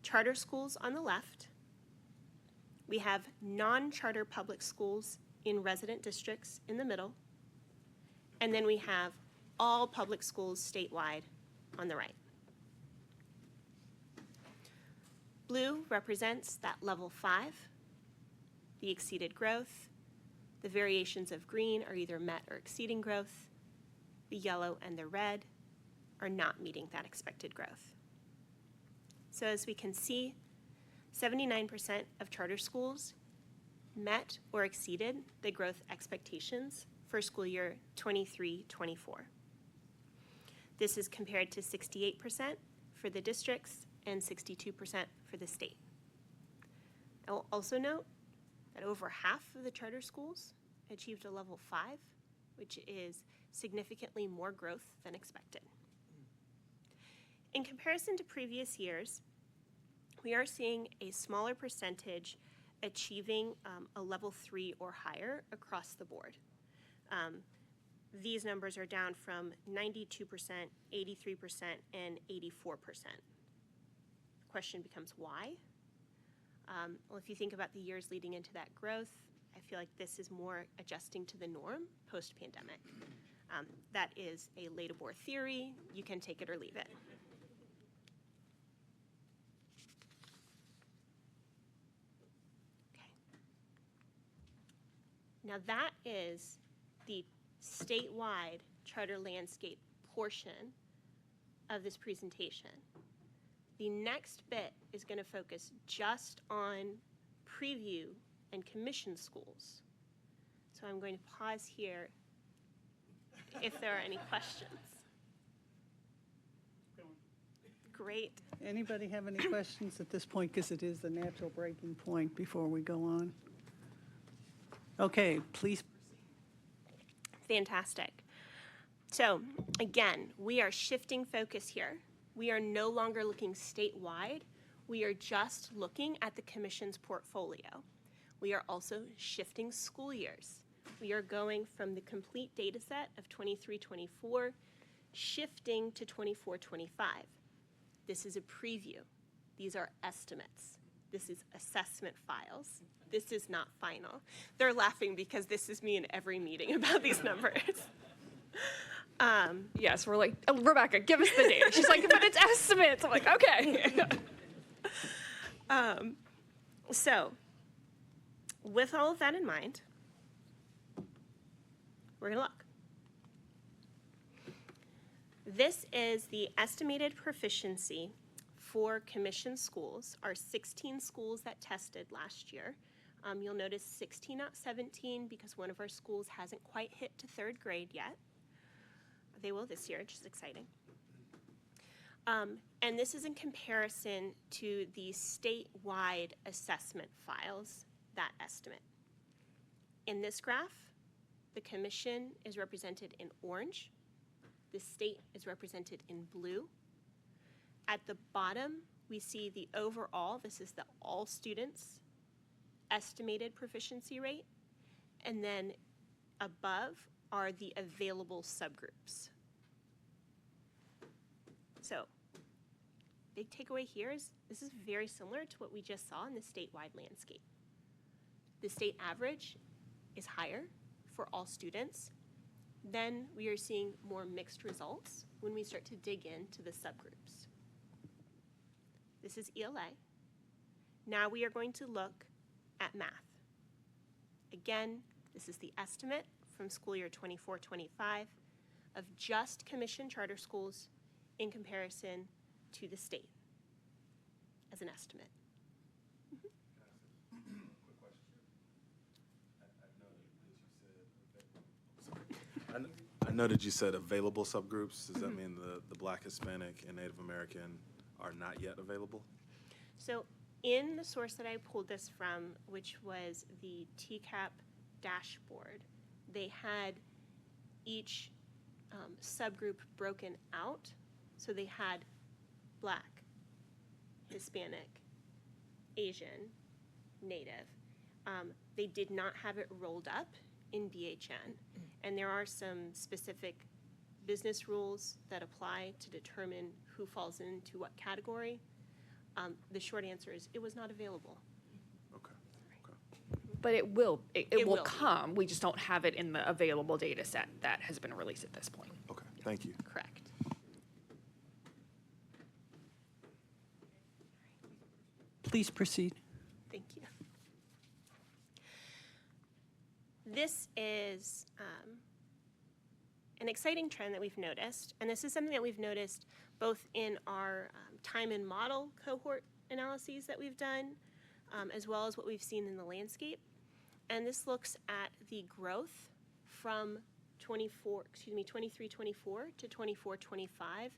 charter schools on the left. We have non-charter public schools in resident districts in the middle. And then we have all public schools statewide on the right. Blue represents that level 5, the exceeded growth. The variations of green are either met or exceeding growth. The yellow and the red are not meeting that expected growth. So as we can see, 79% of charter schools met or exceeded the growth expectations for school year 23-24. This is compared to 68% for the districts and 62% for the state. I will also note that over half of the charter schools achieved a level 5, which is significantly more growth than expected. In comparison to previous years, we are seeing a smaller percentage achieving a level 3 or higher across the board. These numbers are down from 92%, 83%, and 84%. The question becomes why? Well, if you think about the years leading into that growth, I feel like this is more adjusting to the norm post-pandemic. That is a Leideborg theory. You can take it or leave it. Okay. Now that is the statewide charter landscape portion of this presentation. The next bit is going to focus just on preview and commission schools. So I'm going to pause here if there are any questions. Great. Anybody have any questions at this point? Because it is the natural breaking point before we go on. Okay, please. Fantastic. So again, we are shifting focus here. We are no longer looking statewide. We are just looking at the commission's portfolio. We are also shifting school years. We are going from the complete data set of 23-24, shifting to 24-25. This is a preview. These are estimates. This is assessment files. This is not final. They're laughing because this is me in every meeting about these numbers. Yes, we're like, "Oh, Rebecca, give us the data." She's like, "But it's estimates." I'm like, "Okay." So, with all of that in mind, we're going to look. This is the estimated proficiency for commission schools, our 16 schools that tested last year. You'll notice 16 out 17 because one of our schools hasn't quite hit to 3rd grade yet. They will this year, which is exciting. And this is in comparison to the statewide assessment files, that estimate. In this graph, the commission is represented in orange. The state is represented in blue. At the bottom, we see the overall, this is the all students estimated proficiency rate. And then above are the available subgroups. So, big takeaway here is this is very similar to what we just saw in the statewide landscape. The state average is higher for all students. Then we are seeing more mixed results when we start to dig into the subgroups. This is ELA. Now we are going to look at math. Again, this is the estimate from school year 24-25 of just commissioned charter schools in comparison to the state as an estimate. I noted you said available subgroups. Does that mean the Black, Hispanic, and Native American are not yet available? So in the source that I pulled this from, which was the TCAP dashboard, they had each subgroup broken out. So they had Black, Hispanic, Asian, Native. They did not have it rolled up in BHN. And there are some specific business rules that apply to determine who falls into what category. The short answer is it was not available. Okay. But it will It will be. come. We just don't have it in the available data set that has been released at this point. Okay, thank you. Correct. Please proceed. Thank you. This is an exciting trend that we've noticed, and this is something that we've noticed both in our time and model cohort analyses that we've done, as well as what we've seen in the landscape. And this looks at the growth from 23-24 to 24-25.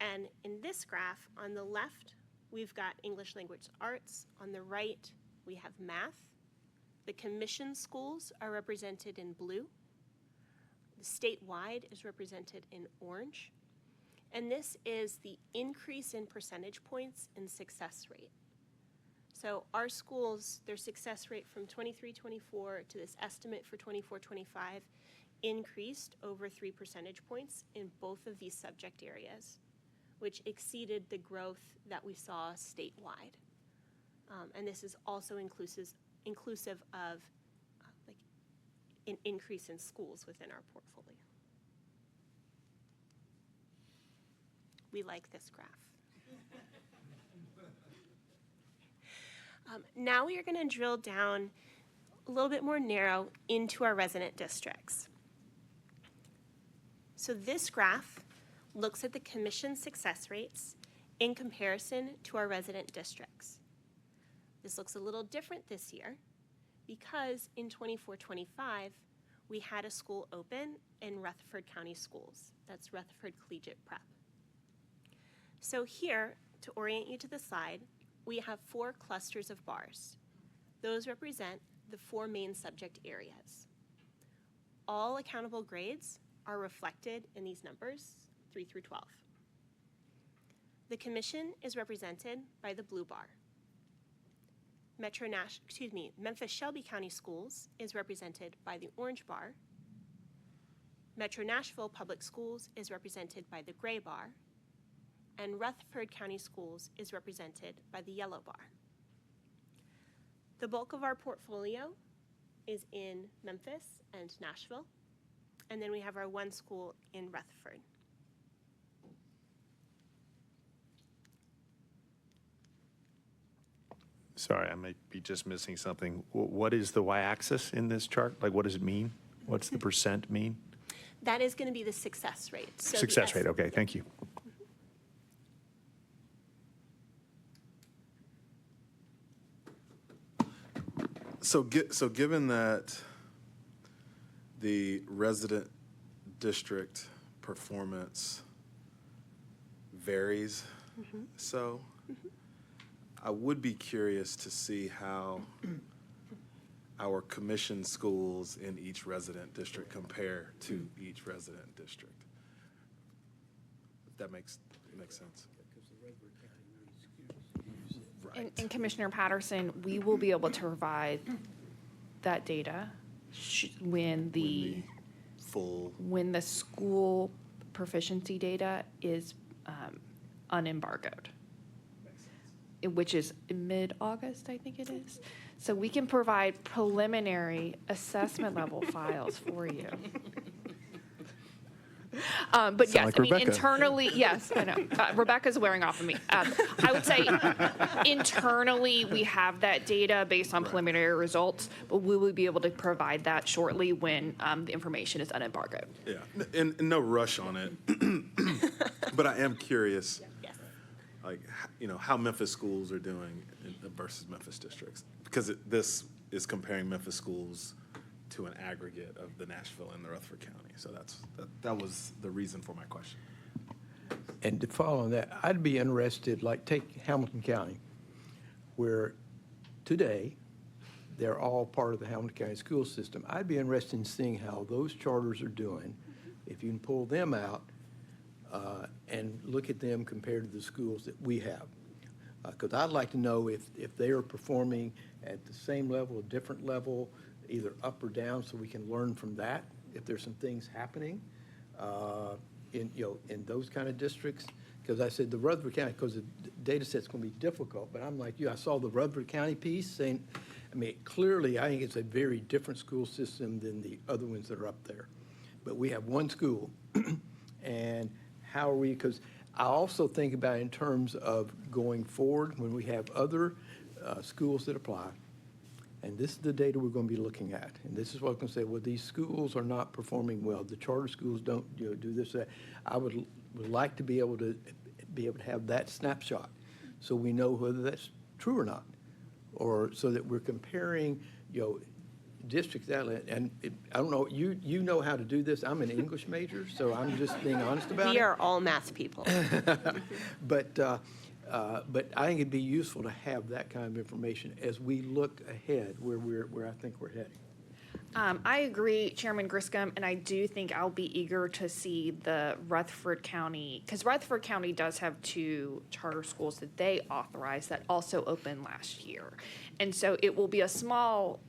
And in this graph, on the left, we've got English language arts. On the right, we have math. The commission schools are represented in blue. The statewide is represented in orange. And this is the increase in percentage points in success rate. So our schools, their success rate from 23-24 to this estimate for 24-25 increased over 3 percentage points in both of these subject areas, which exceeded the growth that we saw statewide. And this is also inclusive of like an increase in schools within our portfolio. We like this graph. Now we are going to drill down a little bit more narrow into our resident districts. So this graph looks at the commission success rates in comparison to our resident districts. This looks a little different this year because in 24-25, we had a school open in Rutherford County Schools. That's Rutherford Collegiate Prep. So here, to orient you to the slide, we have 4 clusters of bars. Those represent the 4 main subject areas. All accountable grades are reflected in these numbers, 3 through 12. The commission is represented by the blue bar. Memphis Shelby County Schools is represented by the orange bar. Metro Nashville Public Schools is represented by the gray bar. And Rutherford County Schools is represented by the yellow bar. The bulk of our portfolio is in Memphis and Nashville, and then we have our 1 school in Rutherford. Sorry, I might be just missing something. What is the y-axis in this chart? Like, what does it mean? What's the percent mean? That is going to be the success rate. So Success rate, okay, thank you. So given that the resident district performance varies, I would be curious to see how our commission schools in each resident district compare to each resident district. If that makes sense. And Commissioner Patterson, we will be able to provide that data when the school proficiency data is unembargoed, which is mid-August, I think it is. So we can provide preliminary assessment level files for you. But yes, like I mean, Rebecca. internally, yes, I know. Rebecca's wearing off of me. I would say internally, we have that data based on preliminary results, but we will be able to provide that shortly when the information is unembargoed. Yeah, and no rush on it, but I am curious, like, how Memphis schools are doing versus Memphis districts, because this is comparing Memphis schools to an aggregate of the Nashville and the Rutherford County. So that was the reason for my question. And to follow on that, I'd be interested, like take Hamilton County, where today they're all part of the Hamilton County school system. I'd be interested in seeing how those charters are doing, if you can pull them out and look at them compared to the schools that we have. Because I'd like to know if they are performing at the same level, a different level, either up or down, so we can learn from that if there's some things happening in those kind of districts. Because I said the Rutherford County, because the data set's going to be difficult, but I'm like you, I saw the Rutherford County piece saying, I mean, clearly, I think it's a very different school system than the other ones that are up there. But we have 1 school, and how are we, because I also think about in terms of going forward when we have other schools that apply. And this is the data we're going to be looking at. And this is what I'm going to say, well, these schools are not performing well. The charter schools don't do this, that. I would like to be able to have that snapshot so we know whether that's true or not. Or so that we're comparing, districts, and I don't know, you know how to do this. I'm an English major, so I'm just being honest about it. We are all math people. But I think it'd be useful to have that kind of information as we look ahead where I think we're heading. I agree, Chairman Griscom, and I do think I'll be eager to see the Rutherford County, because Rutherford County does have 2 charter schools that they authorized that also opened last year. And so it will be a small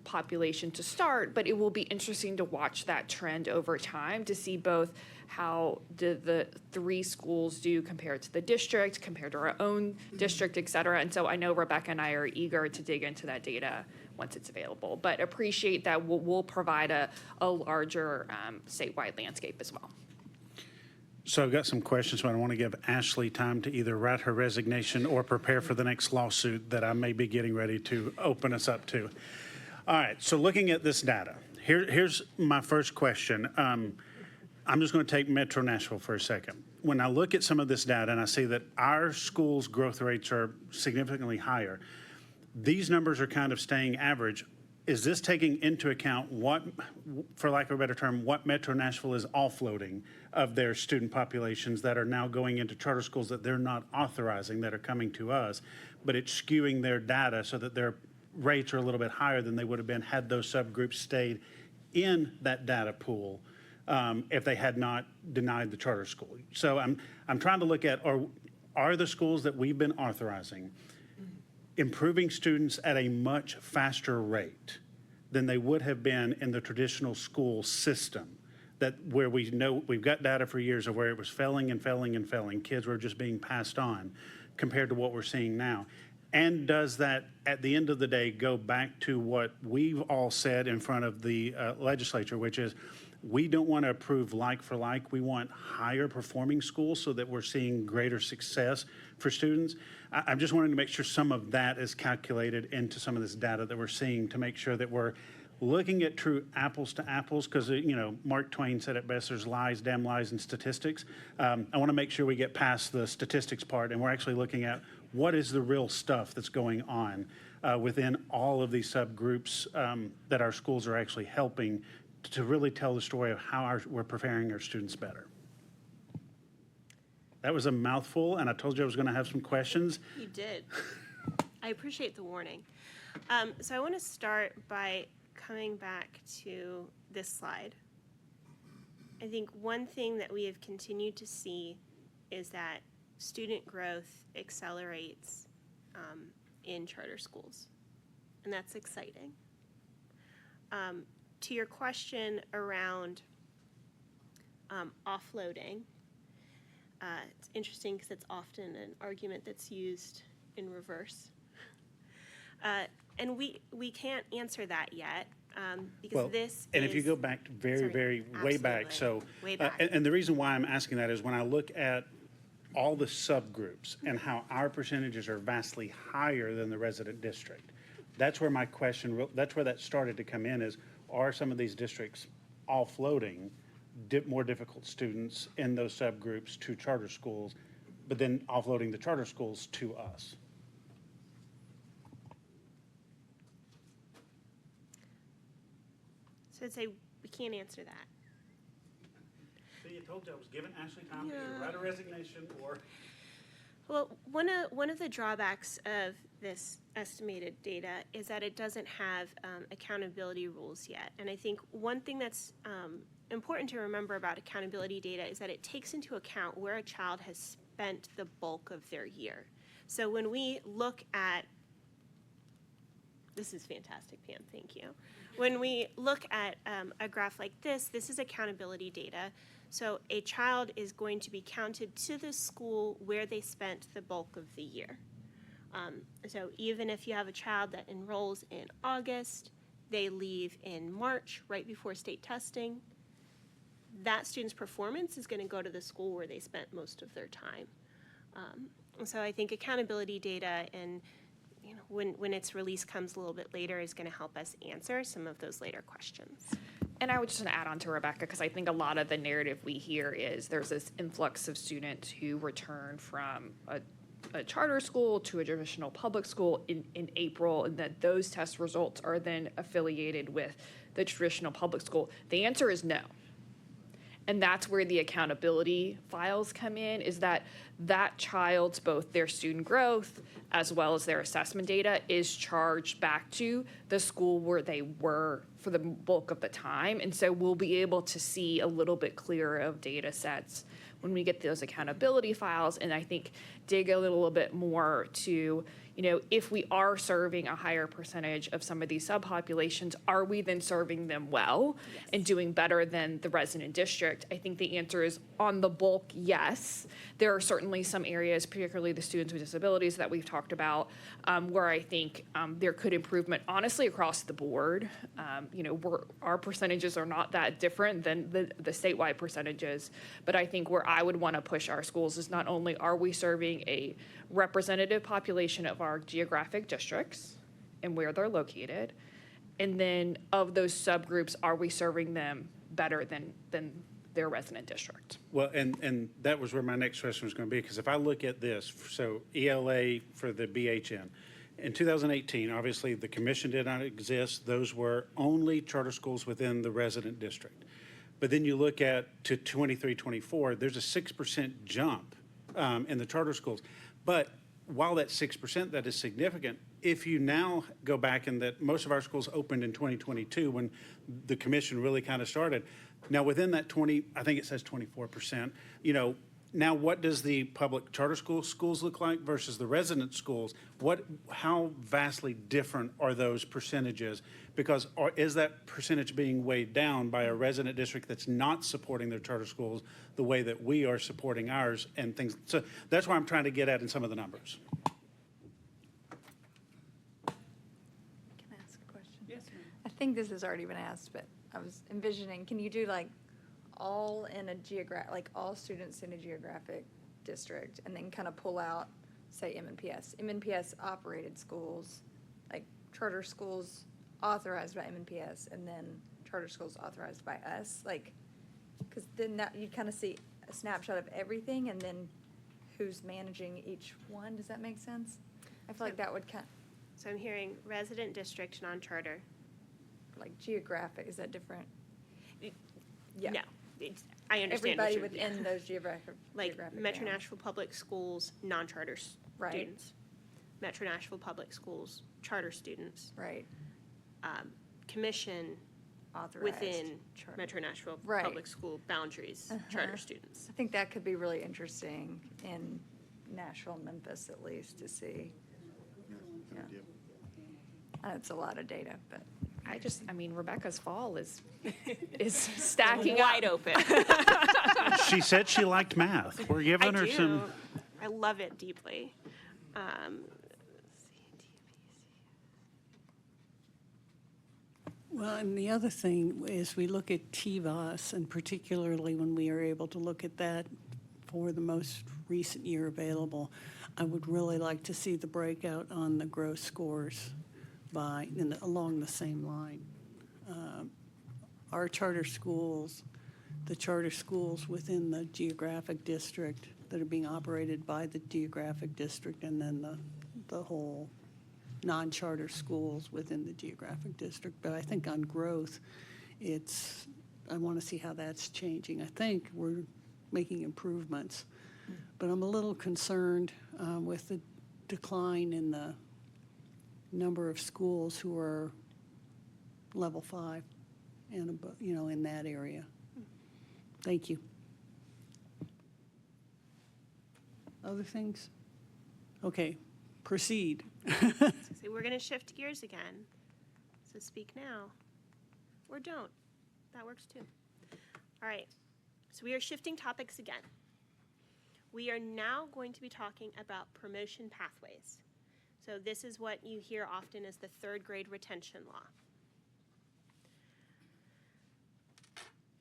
population to start, but it will be interesting to watch that trend over time to see both how the 3 schools do compared to the district, compared to our own district, et cetera. And so I know Rebecca and I are eager to dig into that data once it's available, but appreciate that we'll provide a larger statewide landscape as well. So I've got some questions, but I want to give Ashley time to either write her resignation or prepare for the next lawsuit that I may be getting ready to open us up to. All right, so looking at this data, here's my first question. I'm just going to take Metro Nashville for a second. When I look at some of this data and I see that our schools' growth rates are significantly higher, these numbers are kind of staying average. Is this taking into account what, for lack of a better term, what Metro Nashville is offloading of their student populations that are now going into charter schools that they're not authorizing, that are coming to us, but it's skewing their data so that their rates are a little bit higher than they would have been had those subgroups stayed in that data pool if they had not denied the charter school. So I'm trying to look at, are the schools that we've been authorizing improving students at a much faster rate than they would have been in the traditional school system, that where we know we've got data for years of where it was failing and failing and failing, kids were just being passed on, compared to what we're seeing now? And does that, at the end of the day, go back to what we've all said in front of the legislature, which is we don't want to approve like for like. We want higher performing schools so that we're seeing greater success for students. I'm just wanting to make sure some of that is calculated into some of this data that we're seeing to make sure that we're looking at true apples to apples, because, you know, Mark Twain said it best, there's lies, damn lies, and statistics. I want to make sure we get past the statistics part and we're actually looking at what is the real stuff that's going on within all of these subgroups that our schools are actually helping to really tell the story of how we're preparing our students better. That was a mouthful, and I told you I was going to have some questions. You did. I appreciate the warning. So I want to start by coming back to this slide. I think one thing that we have continued to see is that student growth accelerates in charter schools, and that's exciting. To your question around offloading, it's interesting because it's often an argument that's used in reverse. And we can't answer that yet because this and is, if you go back to very way back, so way back. And the reason why I'm asking that is when I look at all the subgroups and how our percentages are vastly higher than the resident district, that's where my question, that's where that started to come in, is are some of these districts offloading more difficult students in those subgroups to charter schools, but then offloading the charter schools to us? So I'd say we can't answer that. See, I told you I was giving Ashley time to either write a resignation or. Well, one of the drawbacks of this estimated data is that it doesn't have accountability rules yet. And I think one thing that's important to remember about accountability data is that it takes into account where a child has spent the bulk of their year. So when we look at, this is fantastic, Pam, thank you. When we look at a graph like this is accountability data. So a child is going to be counted to the school where they spent the bulk of the year. So even if you have a child that enrolls in August, they leave in March, right before state testing, that student's performance is going to go to the school where they spent most of their time. So I think accountability data, and when its release comes a little bit later, is going to help us answer some of those later questions. And I would just add on to Rebecca, because I think a lot of the narrative we hear is there's this influx of students who return from a a charter school to a traditional public school in April, and that those test results are then affiliated with the traditional public school? The answer is no. And that's where the accountability files come in, is that that child's, both their student growth as well as their assessment data, is charged back to the school where they were for the bulk of the time. And so we'll be able to see a little bit clearer of data sets when we get those accountability files, and I think dig a little bit more to, if we are serving a higher percentage of some of these subpopulations, are we then serving them well and doing better than the resident district? I think the answer is, on the bulk, yes. There are certainly some areas, particularly the students with disabilities that we've talked about, where I think there could improvement, honestly, across the board. Our percentages are not that different than the statewide percentages, but I think where I would want to push our schools is not only are we serving a representative population of our geographic districts and where they're located, and then of those subgroups, are we serving them better than their resident district? Well, and that was where my next question was going to be, because if I look at this, so ELA for the BHN, in 2018, obviously, the commission did not exist. Those were only charter schools within the resident district. But then you look at to 23-24, there's a 6% jump in the charter schools. But while that 6%, that is significant, if you now go back, and that most of our schools opened in 2022 when the commission really kind of started. Now within that 20, I think it says 24%, now what does the public charter schools look like versus the resident schools? How vastly different are those percentages? Because is that percentage being weighed down by a resident district that's not supporting their charter schools the way that we are supporting ours and things? So that's why I'm trying to get at in some of the numbers. Can I ask a question? Yes, ma'am. I think this has already been asked, but I was envisioning, can you do all in a all students in a geographic district, and then kind of pull out, say, MNPS operated schools, like charter schools authorized by MNPS, and then charter schools authorized by us, because then that you'd kind of see a snapshot of everything, and then who's managing each one. Does that make sense? I feel like that would So I'm hearing resident district, non-charter. Geographic, is that different? Yeah. No, I understand. Everybody within those geographic Metro bounds. Nashville Public Schools, non-charter Right. students. Metro Nashville Public Schools, charter students. Right. Commission Authorized. within charter. Metro Nashville Right. Public School boundaries, charter students. I think that could be really interesting in Nashville and Memphis, at least, to see. Yeah. It's a lot of data, but. Rebecca's fall is stacking Wide up. open. She said she liked math. We're giving her some. I love it deeply. Well, and the other thing is we look at TVAS, and particularly when we are able to look at that for the most recent year available, I would really like to see the breakout on the gross scores along the same line. Our charter schools, the charter schools within the geographic district that are being operated by the geographic district, and then the whole non-charter schools within the geographic district. But I think on growth, I want to see how that's changing. I think we're making improvements, but I'm a little concerned with the decline in the number of schools who are level 5 and above, in that area. Thank you. Other things? Okay, proceed. So we're going to shift gears again. So speak now or don't. That works too. All right. So we are shifting topics again. We are now going to be talking about promotion pathways. So this is what you hear often as the third grade retention law.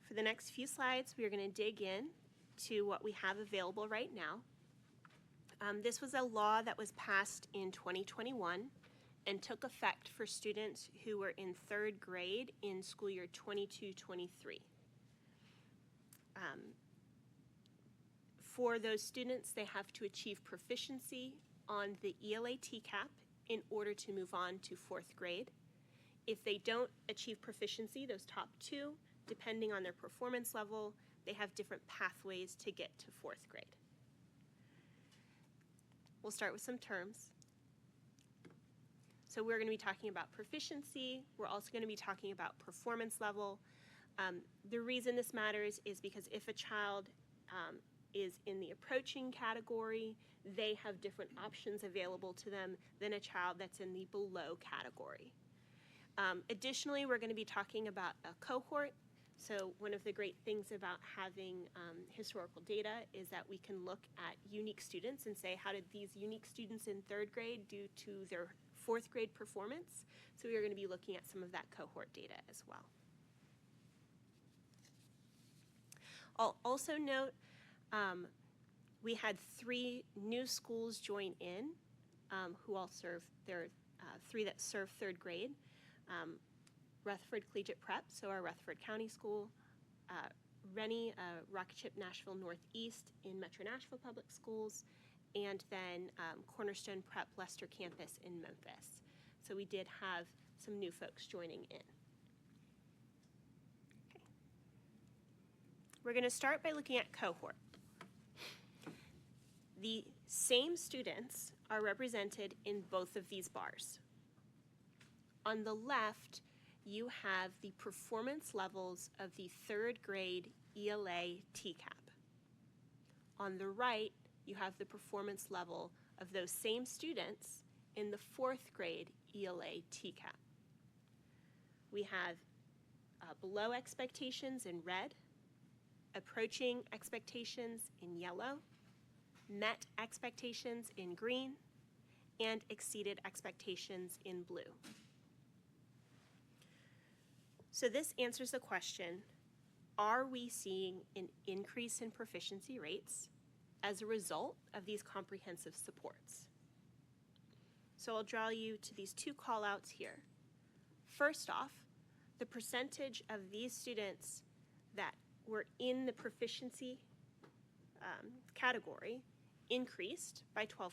For the next few slides, we are going to dig in to what we have available right now. This was a law that was passed in 2021 and took effect for students who were in third grade in school year 22-23. For those students, they have to achieve proficiency on the ELA TCAP in order to move on to fourth grade. If they don't achieve proficiency, those top two, depending on their performance level, they have different pathways to get to fourth grade. We'll start with some terms. So we're going to be talking about proficiency. We're also going to be talking about performance level. The reason this matters is because if a child is in the approaching category, they have different options available to them than a child that's in the below category. Additionally, we're going to be talking about a cohort. So one of the great things about having historical data is that we can look at unique students and say, how did these unique students in third grade do to their fourth grade performance? So we are going to be looking at some of that cohort data as well. I'll also note we had 3 new schools join in who all serve, there are 3 that serve third grade. Rutherford Collegiate Prep, so our Rutherford County School, Rennie, Rocketship Nashville Northeast in Metro Nashville Public Schools, and then Cornerstone Prep Leicester Campus in Memphis. So we did have some new folks joining in. Okay. We're going to start by looking at cohort. The same students are represented in both of these bars. On the left, you have the performance levels of the third grade ELA TCAP. On the right, you have the performance level of those same students in the fourth grade ELA TCAP. We have below expectations in red, approaching expectations in yellow, met expectations in green, and exceeded expectations in blue. So this answers the question, are we seeing an increase in proficiency rates as a result of these comprehensive supports? So I'll draw you to these 2 call-outs here. First off, the percentage of these students that were in the proficiency category increased by 12%.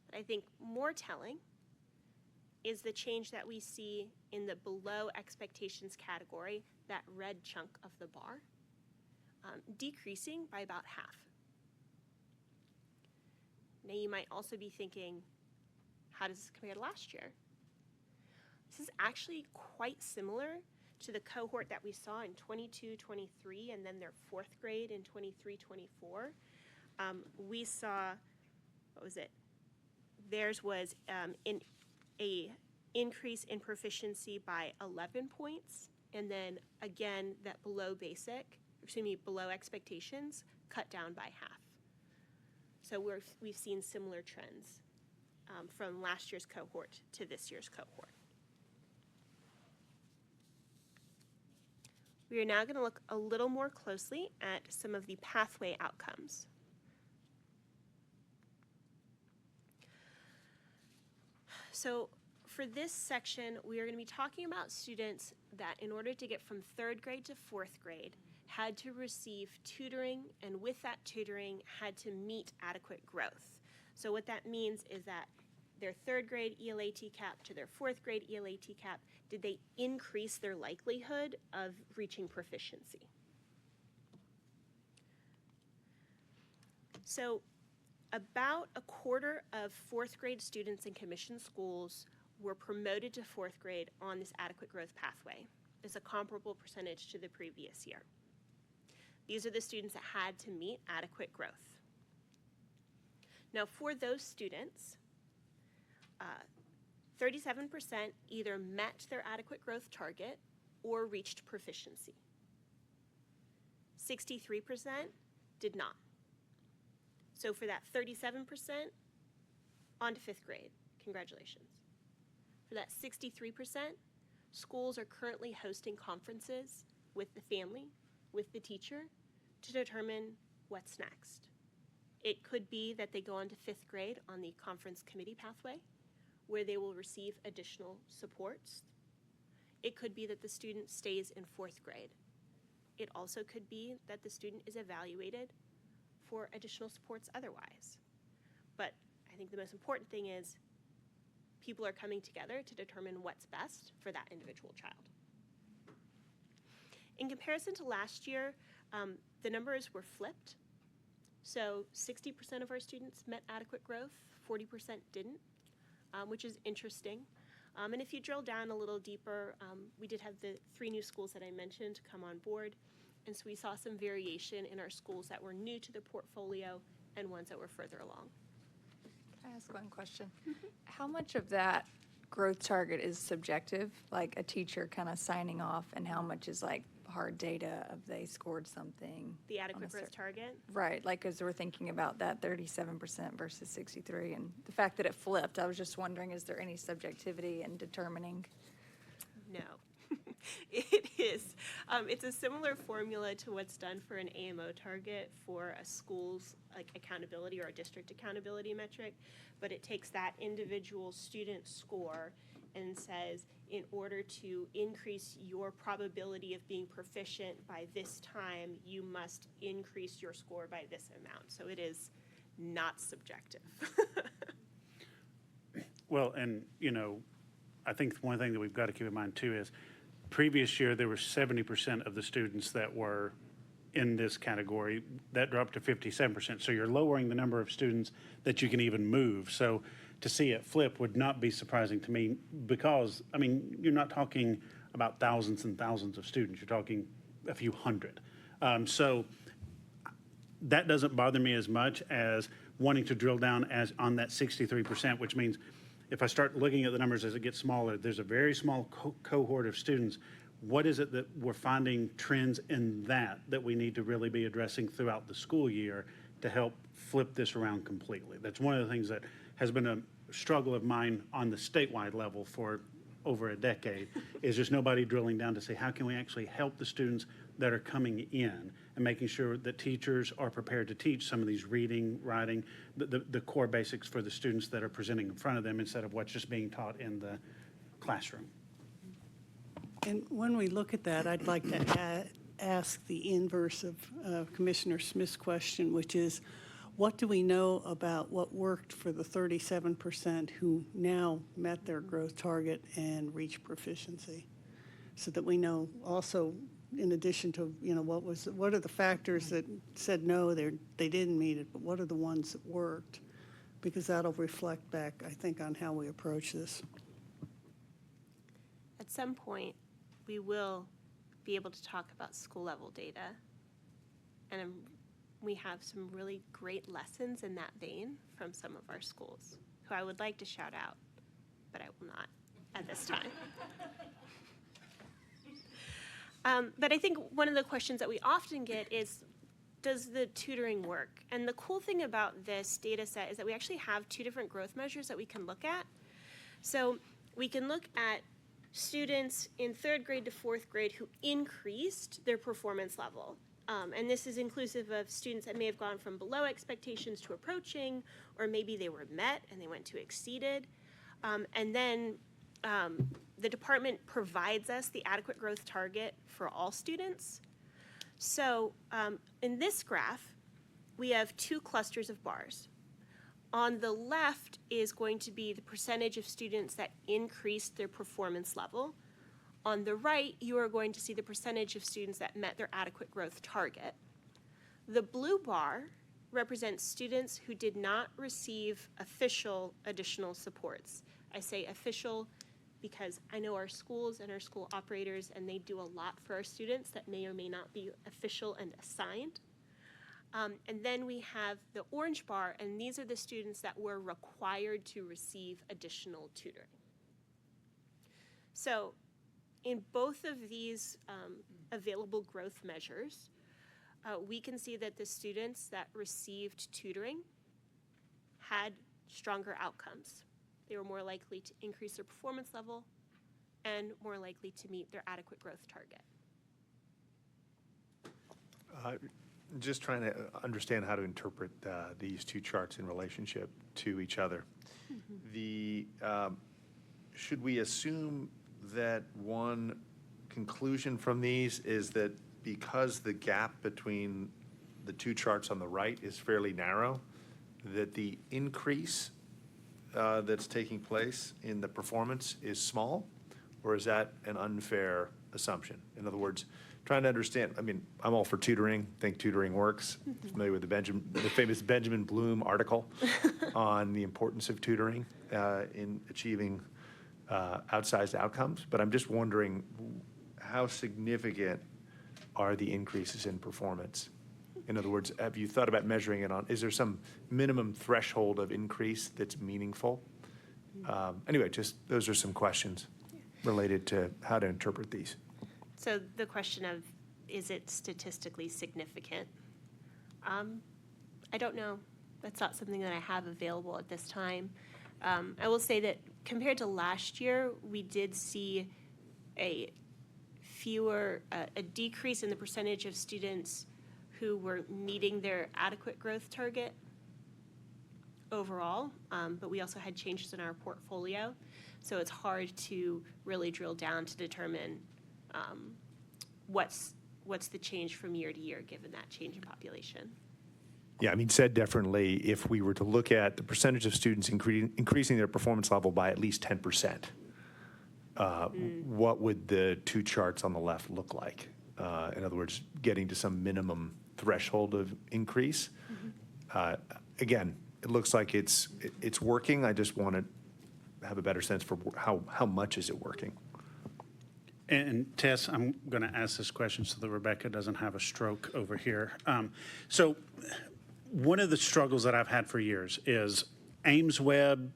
But I think more telling is the change that we see in the below expectations category, that red chunk of the bar, decreasing by about half. Now you might also be thinking, how does this compare to last year? This is actually quite similar to the cohort that we saw in 22-23 and then their fourth grade in 23-24. We saw, what was it? Theirs was in a increase in proficiency by 11 points, and then again that below expectations cut down by half. So we've seen similar trends from last year's cohort to this year's cohort. We are now going to look a little more closely at some of the pathway outcomes. So for this section, we are going to be talking about students that in order to get from third grade to fourth grade had to receive tutoring, and with that tutoring had to meet adequate growth. So what that means is that their third grade ELA TCAP to their fourth grade ELA TCAP, did they increase their likelihood of reaching proficiency? So about a quarter of fourth grade students in commissioned schools were promoted to fourth grade on this adequate growth pathway. It's a comparable percentage to the previous year. These are the students that had to meet adequate growth. Now for those students, 37% either met their adequate growth target or reached proficiency. 63% did not. So for that 37%, on to fifth grade. Congratulations. For that 63%, schools are currently hosting conferences with the family, with the teacher, to determine what's next. It could be that they go on to fifth grade on the conference committee pathway, where they will receive additional supports. It could be that the student stays in fourth grade. it also could be that the student is evaluated for additional supports otherwise. But I think the most important thing is people are coming together to determine what's best for that individual child. In comparison to last year, the numbers were flipped. So 60% of our students met adequate growth, 40% didn't, which is interesting. And if you drill down a little deeper, we did have the 3 new schools that I mentioned come on board. And so we saw some variation in our schools that were new to the portfolio and ones that were further along. Can I ask one question? How much of that growth target is subjective, like a teacher kind of signing off, and how much is like hard data of they scored something? The on adequate a growth target. Right, like as we're thinking about that 37% versus 63, and the fact that it flipped, I was just wondering, is there any subjectivity in determining? No. It is. It's a similar formula to what's done for an AMO target for a school's like accountability or a district accountability metric, but it takes that individual student score and says, in order to increase your probability of being proficient by this time, you must increase your score by this amount. So it is not subjective. Well, and, you know, I think one thing that we've got to keep in mind too is previous year, there were 70% of the students that were in this category. That dropped to 57%. So you're lowering the number of students that you can even move. So to see it flip would not be surprising to me because, I mean, you're not talking about thousands and thousands of students. You're talking a few hundred. So that doesn't bother me as much as wanting to drill down as on that 63%, which means if I start looking at the numbers as it gets smaller, there's a very small cohort of students. What is it that we're finding trends in that we need to really be addressing throughout the school year to help flip this around completely? That's one of the things that has been a struggle of mine on the statewide level for over a decade, is just nobody drilling down to say, how can we actually help the students that are coming in and making sure that teachers are prepared to teach some of these reading, writing, the core basics for the students that are presenting in front of them instead of what's just being taught in the classroom. And when we look at that, I'd like to ask the inverse of Commissioner Smith's question, which is, what do we know about what worked for the 37% who now met their growth target and reached proficiency? So that we know also, in addition to, you know, what are the factors that said no, they didn't meet it, but what are the ones that worked? Because that'll reflect back, I think, on how we approach this. At some point, we will be able to talk about school level data. And we have some really great lessons in that vein from some of our schools, who I would like to shout out, but I will not at this time. But I think one of the questions that we often get is, does the tutoring work? And the cool thing about this data set is that we actually have 2 different growth measures that we can look at. So we can look at students in 3rd grade to 4th grade who increased their performance level. And this is inclusive of students that may have gone from below expectations to approaching, or maybe they were met and they went to exceeded. And then the department provides us the adequate growth target for all students. So in this graph, we have 2 clusters of bars. On the left is going to be the percentage of students that increased their performance level. On the right, you are going to see the percentage of students that met their adequate growth target. The blue bar represents students who did not receive official additional supports. I say official because I know our schools and our school operators, and they do a lot for our students that may or may not be official and assigned. And then we have the orange bar, and these are the students that were required to receive additional tutoring. So in both of these available growth measures, we can see that the students that received tutoring had stronger outcomes. They were more likely to increase their performance level and more likely to meet their adequate growth target. Just trying to understand how to interpret these 2 charts in relationship to each other. Should we assume that one conclusion from these is that because the gap between the two charts on the right is fairly narrow, that the increase that's taking place in the performance is small? Or is that an unfair assumption? In other words, trying to understand, I mean, I'm all for tutoring, think tutoring works. Familiar with the famous Benjamin Bloom article on the importance of tutoring in achieving outsized outcomes. But I'm just wondering, how significant are the increases in performance? In other words, have you thought about measuring it on, is there some minimum threshold of increase that's meaningful? Anyway, just, those are some questions related to how to interpret these. So the question of, is it statistically significant? I don't know. That's not something that I have available at this time. I will say that compared to last year, we did see a decrease in the percentage of students who were meeting their adequate growth target overall, but we also had changes in our portfolio. So it's hard to really drill down to determine what's the change from year to year, given that change in population. Yeah, I mean, said differently, if we were to look at the percentage of students increasing their performance level by at least 10%, what would the two charts on the left look like? In other words, getting to some minimum threshold of increase. Again, it looks like it's working. I just want to have a better sense for how much is it working. And Tess, I'm going to ask this question so that Rebecca doesn't have a stroke over here. So one of the struggles that I've had for years is Ames Web,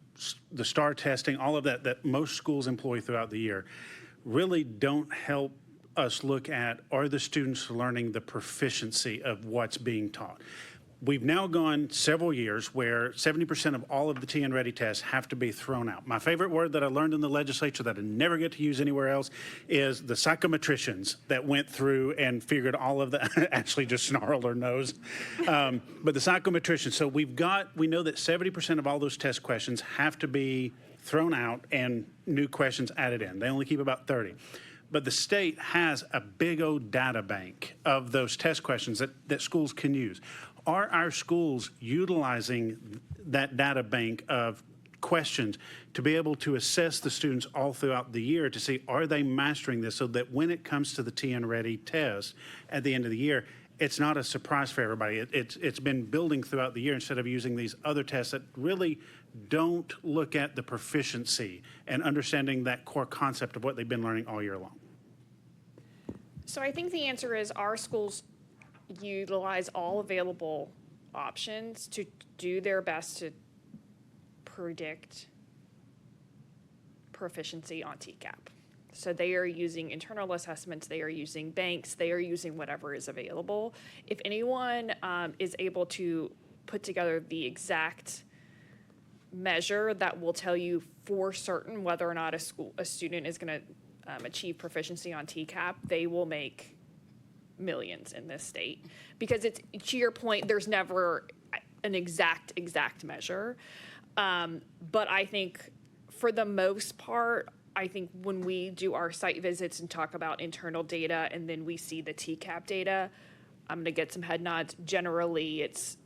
the STAR testing, all of that most schools employ throughout the year really don't help us look at, are the students learning the proficiency of what's being taught? We've now gone several years where 70% of all of the TN Ready tests have to be thrown out. My favorite word that I learned in the legislature that I never get to use anywhere else is the psychometricians that went through and figured all of the, actually just snarled or nose, but the psychometricians. So we know that 70% of all those test questions have to be thrown out and new questions added in. They only keep about 30. But the state has a big old data bank of those test questions that schools can use. Are our schools utilizing that data bank of questions to be able to assess the students all throughout the year to see, are they mastering this, so that when it comes to the TN Ready test at the end of the year, it's not a surprise for everybody. It's been building throughout the year instead of using these other tests that really don't look at the proficiency and understanding that core concept of what they've been learning all year long. So I think the answer is our schools utilize all available options to do their best to predict proficiency on TCAP. So they are using internal assessments, they are using banks, they are using whatever is available. If anyone is able to put together the exact measure that will tell you for certain whether or not a student is going to achieve proficiency on TCAP, they will make millions in this state. Because it's, to your point, there's never an exact measure. But I think for the most part, I think when we do our site visits and talk about internal data and then we see the TCAP data, I'm going to get some head nods. Generally,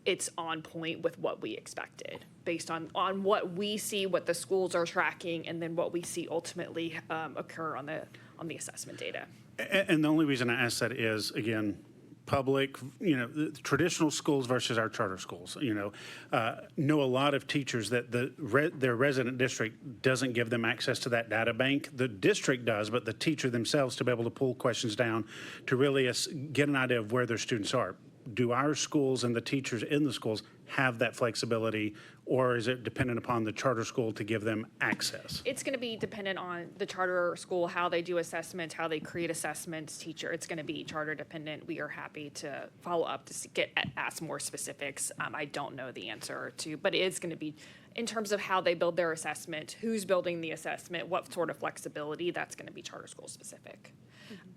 it's on point with what we expected based on what we see, what the schools are tracking, and then what we see ultimately occur on the assessment data. And the only reason I ask that is, again, public, the traditional schools versus our charter schools, know a lot of teachers that their resident district doesn't give them access to that data bank. The district does, but the teacher themselves to be able to pull questions down to really get an idea of where their students are. Do our schools and the teachers in the schools have that flexibility, or is it dependent upon the charter school to give them access? It's going to be dependent on the charter school, how they do assessments, how they create assessments, teacher. It's going to be charter dependent. We are happy to follow up to ask more specifics. I don't know the answer to, but it is going to be in terms of how they build their assessment, who's building the assessment, what sort of flexibility, that's going to be charter school specific.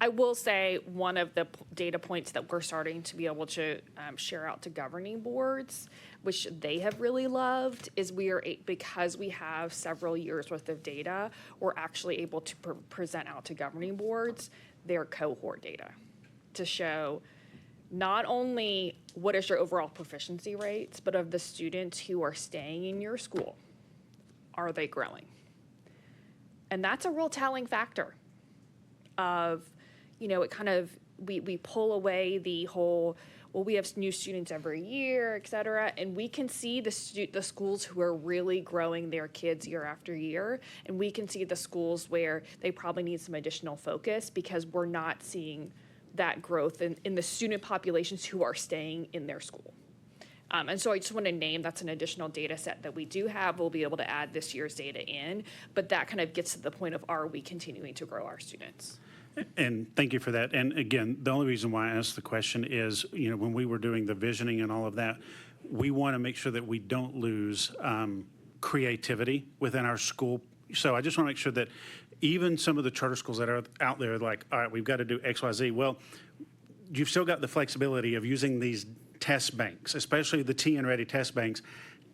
I will say one of the data points that we're starting to be able to share out to governing boards, which they have really loved, is because we have several years worth of data, we're actually able to present out to governing boards their cohort data to show not only what is your overall proficiency rates, but of the students who are staying in your school, are they growing? And that's a real telling factor of, it kind of, we pull away the whole, well, we have new students every year, et cetera, and we can see the schools who are really growing their kids year after year, and we can see the schools where they probably need some additional focus because we're not seeing that growth in the student populations who are staying in their school. And so I just want to name that's an additional data set that we do have. We'll be able to add this year's data in, but that kind of gets to the point of, are we continuing to grow our students? And thank you for that. And again, the only reason why I asked the question is, when we were doing the visioning and all of that, we want to make sure that we don't lose creativity within our school. So I just want to make sure that even some of the charter schools that are out there, like, all right, we've got to do X, Y, Z. Well, you've still got the flexibility of using these test banks, especially the TN Ready test banks,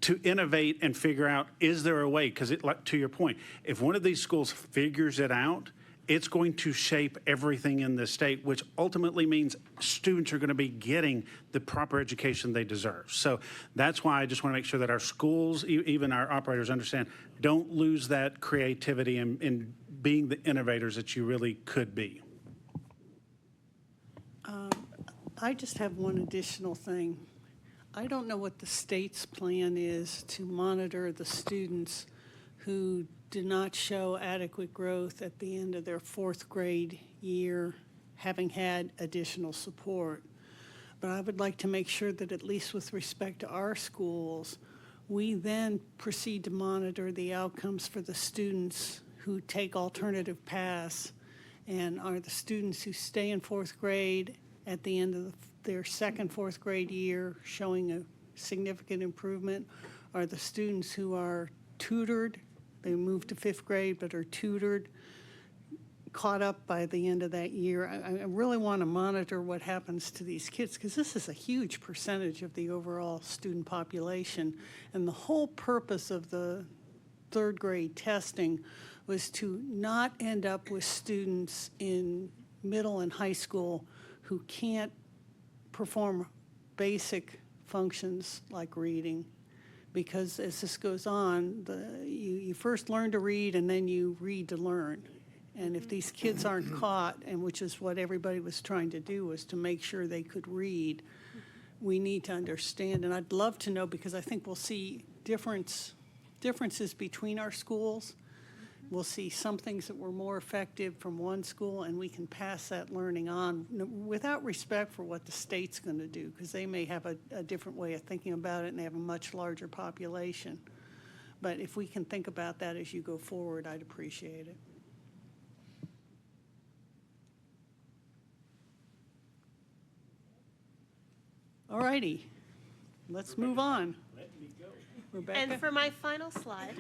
to innovate and figure out, is there a way? Because like to your point, if one of these schools figures it out, it's going to shape everything in the state, which ultimately means students are going to be getting the proper education they deserve. So that's why I just want to make sure that our schools, even our operators, understand, don't lose that creativity in being the innovators that you really could be. I just have one additional thing. I don't know what the state's plan is to monitor the students who do not show adequate growth at the end of their fourth grade year, having had additional support. But I would like to make sure that at least with respect to our schools, we then proceed to monitor the outcomes for the students who take alternative paths, and are the students who stay in fourth grade at the end of their second fourth grade year showing a significant improvement? Are the students who are tutored, they move to fifth grade but are tutored, caught up by the end of that year? I really want to monitor what happens to these kids, because this is a huge percentage of the overall student population. And the whole purpose of the third grade testing was to not end up with students in middle and high school who can't perform basic functions like reading. Because as this goes on, you first learn to read and then you read to learn. And if these kids aren't caught, and which is what everybody was trying to do, was to make sure they could read, we need to understand. And I'd love to know, because I think we'll see differences between our schools. We'll see some things that were more effective from one school, and we can pass that learning on without respect for what the state's going to do, because they may have a different way of thinking about it and they have a much larger population. But if we can think about that as you go forward, I'd appreciate it. All righty, let's move on. Rebecca? And for my final slide,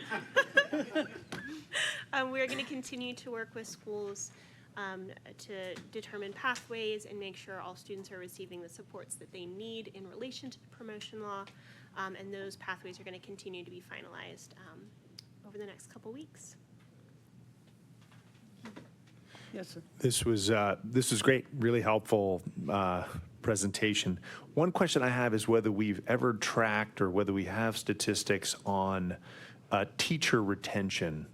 we're going to continue to work with schools to determine pathways and make sure all students are receiving the supports that they need in relation to the promotion law. And those pathways are going to continue to be finalized over the next couple weeks. Yes, sir. This was great, really helpful presentation. One question I have is whether we've ever tracked or whether we have statistics on teacher retention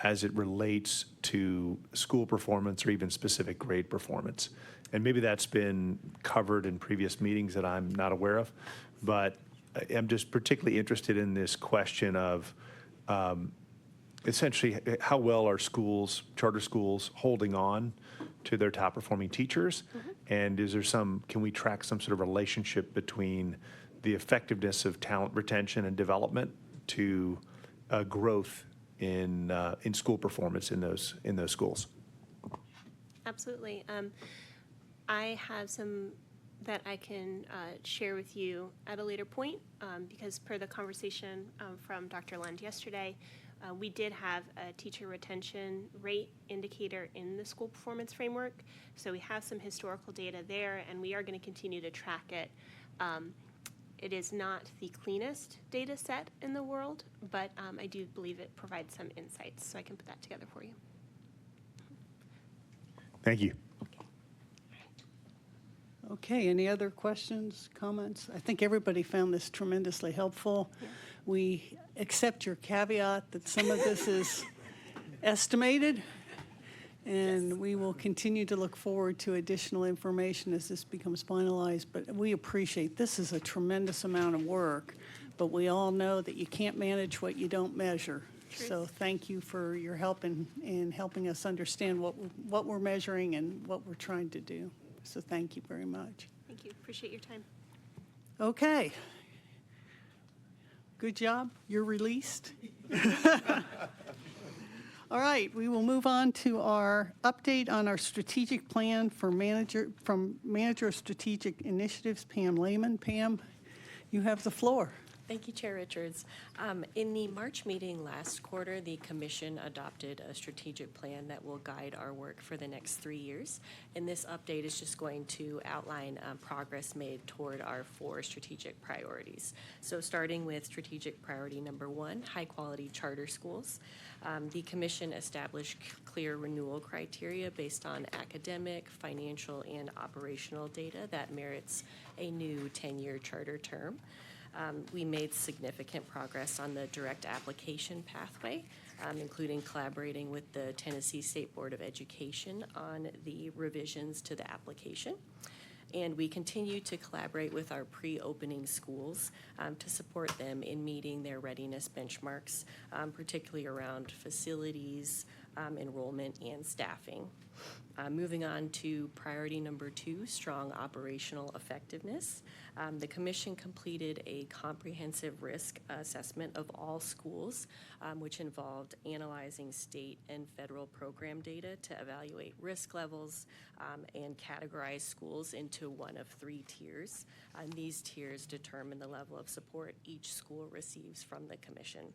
as it relates to school performance or even specific grade performance. And maybe that's been covered in previous meetings that I'm not aware of, but I'm just particularly interested in this question of essentially how well are schools, charter schools, holding on to their top performing teachers? Mm-hmm. And is there can we track some sort of relationship between the effectiveness of talent retention and development to growth in school performance in those schools? Absolutely. I have some that I can share with you at a later point, because per the conversation from Dr. Lund yesterday, we did have a teacher retention rate indicator in the school performance framework. So we have some historical data there, and we are going to continue to track it. It is not the cleanest data set in the world, but I do believe it provides some insights, so I can put that together for you. Thank you. Okay, any other questions, comments? I think everybody found this tremendously helpful. We accept your caveat that some of this is estimated, and we will continue to look forward to additional information as this becomes finalized. But we appreciate, this is a tremendous amount of work, but we all know that you can't manage what you don't measure. So thank you for your help in helping us understand what we're measuring and what we're trying to do. So thank you very much. Thank you. Appreciate your time. Okay. Good job. You're released. All right, we will move on to our update on our strategic plan from Manager of Strategic Initiatives, Pam Lehman. Pam, you have the floor. Thank you, Chair Richards. In the March meeting last quarter, the Commission adopted a strategic plan that will guide our work for the next 3 years. And this update is just going to outline progress made toward our 4 strategic priorities. So starting with strategic priority number 1, high-quality charter schools. The Commission established clear renewal criteria based on academic, financial, and operational data that merits a new 10-year charter term. We made significant progress on the direct application pathway, including collaborating with the Tennessee State Board of Education on the revisions to the application. And we continue to collaborate with our pre-opening schools to support them in meeting their readiness benchmarks, particularly around facilities, enrollment, and staffing. Moving on to priority number 2, strong operational effectiveness. The Commission completed a comprehensive risk assessment of all schools, which involved analyzing state and federal program data to evaluate risk levels and categorize schools into one of 3 tiers. And these tiers determine the level of support each school receives from the Commission.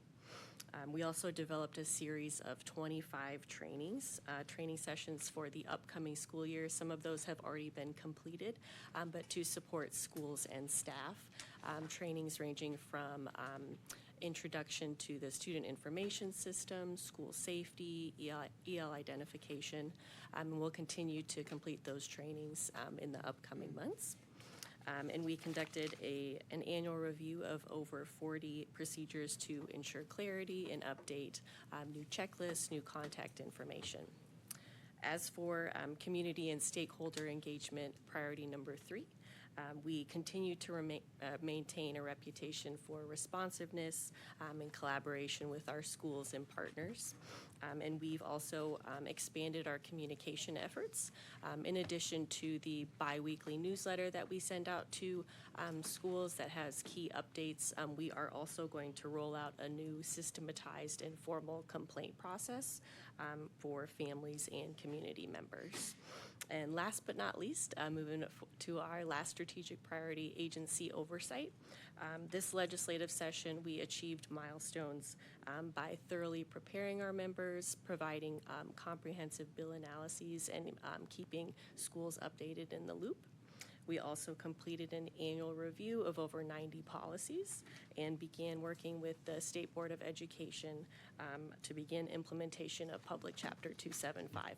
We also developed a series of 25 training sessions for the upcoming school year. Some of those have already been completed, but to support schools and staff. Trainings ranging from introduction to the student information system, school safety, EL identification. We'll continue to complete those trainings in the upcoming months. And we conducted an annual review of over 40 procedures to ensure clarity and update new checklists, new contact information. As for community and stakeholder engagement, priority number 3, we continue to maintain a reputation for responsiveness and collaboration with our schools and partners. And we've also expanded our communication efforts. In addition to the biweekly newsletter that we send out to schools that has key updates, we are also going to roll out a new systematized and formal complaint process for families and community members. And last but not least, moving to our last strategic priority, agency oversight. This legislative session, we achieved milestones by thoroughly preparing our members, providing comprehensive bill analyses, and keeping schools updated in the loop. We also completed an annual review of over 90 policies and began working with the State Board of Education to begin implementation of Public Chapter 275.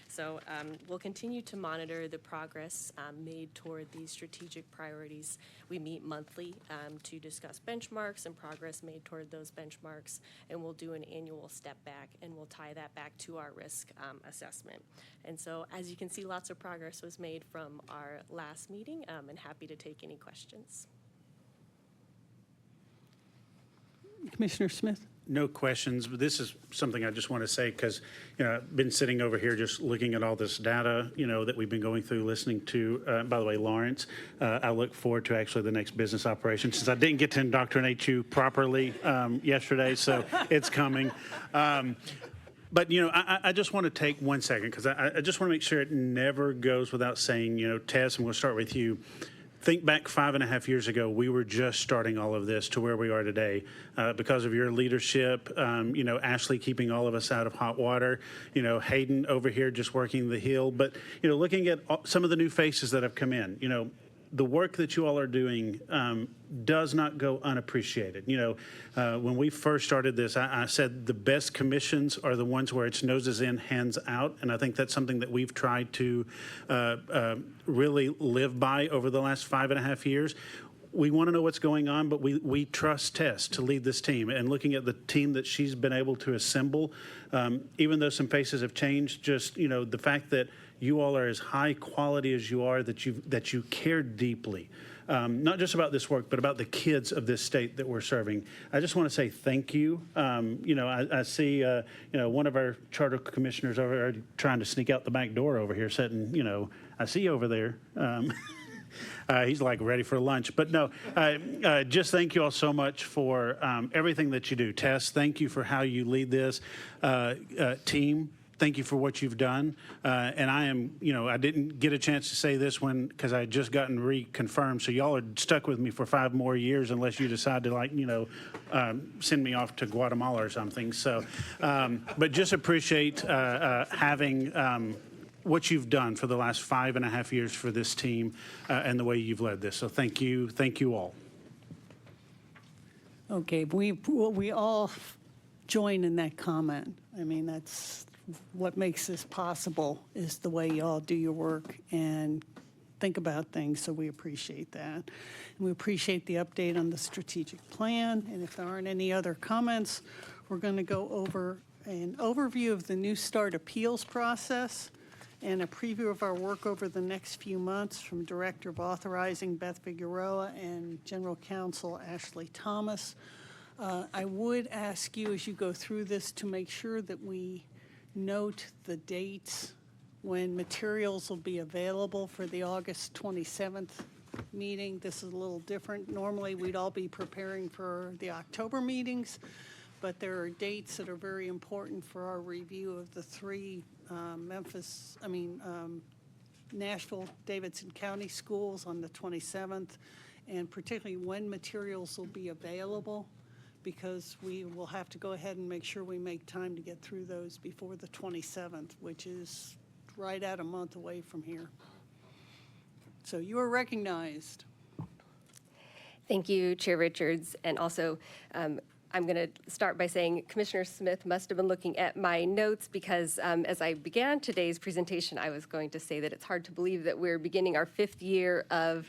So we'll continue to monitor the progress made toward these strategic priorities. We meet monthly to discuss benchmarks and progress made toward those benchmarks, and we'll do an annual step back, and we'll tie that back to our risk assessment. And so, as you can see, lots of progress was made from our last meeting, and happy to take any questions. Commissioner Smith? No questions, but this is something I just want to say because, I've been sitting over here just looking at all this data, that we've been going through, listening to. By the way, Lawrence, I look forward to actually the next business operation since I didn't get to indoctrinate you properly yesterday, so it's coming. But, I just want to take 1 second because I just want to make sure it never goes without saying, Tess, I'm going to start with you. Think back 5.5 years ago, we were just starting all of this to where we are today because of your leadership, Ashley keeping all of us out of hot water, Hayden over here just working the hill. But, looking at some of the new faces that have come in, the work that you all are doing does not go unappreciated. When we first started this, I said the best commissions are the ones where it's noses in, hands out, and I think that's something that we've tried to really live by over the last 5.5 years. We want to know what's going on, but we trust Tess to lead this team. And looking at the team that she's been able to assemble, even though some faces have changed, just the fact that you all are as high quality as you are, that you care deeply, not just about this work, but about the kids of this state that we're serving. I just want to say thank you. I see one of our charter commissioners over there trying to sneak out the back door over here, sitting. I see you over there. He's like ready for lunch. But no, just thank you all so much for everything that you do. Tess, thank you for how you lead this team. Thank you for what you've done. And I am, I didn't get a chance to say this one because I had just gotten reconfirmed. So y'all are stuck with me for 5 more years unless you decide to send me off to Guatemala or something. So, but just appreciate having what you've done for the last 5.5 years for this team and the way you've led this. So thank you all. Okay, we all join in that comment. I mean, that's what makes this possible, is the way you all do your work and think about things, so we appreciate that. And we appreciate the update on the strategic plan, and if there aren't any other comments, we're going to go over an overview of the New Start appeals process and a preview of our work over the next few months from Director of Authorizing Beth Figueroa and General Counsel Ashley Thomas. I would ask you as you go through this to make sure that we note the dates when materials will be available for the August 27th meeting. This is a little different. Normally, we'd all be preparing for the October meetings, but there are dates that are very important for our review of the 3 Nashville, Davidson County schools on the 27th, and particularly when materials will be available, because we will have to go ahead and make sure we make time to get through those before the 27th, which is right at a month away from here. So you are recognized. Thank you, Chair Richards. And also, I'm going to start by saying Commissioner Smith must have been looking at my notes because as I began today's presentation, I was going to say that it's hard to believe that we're beginning our 5th year of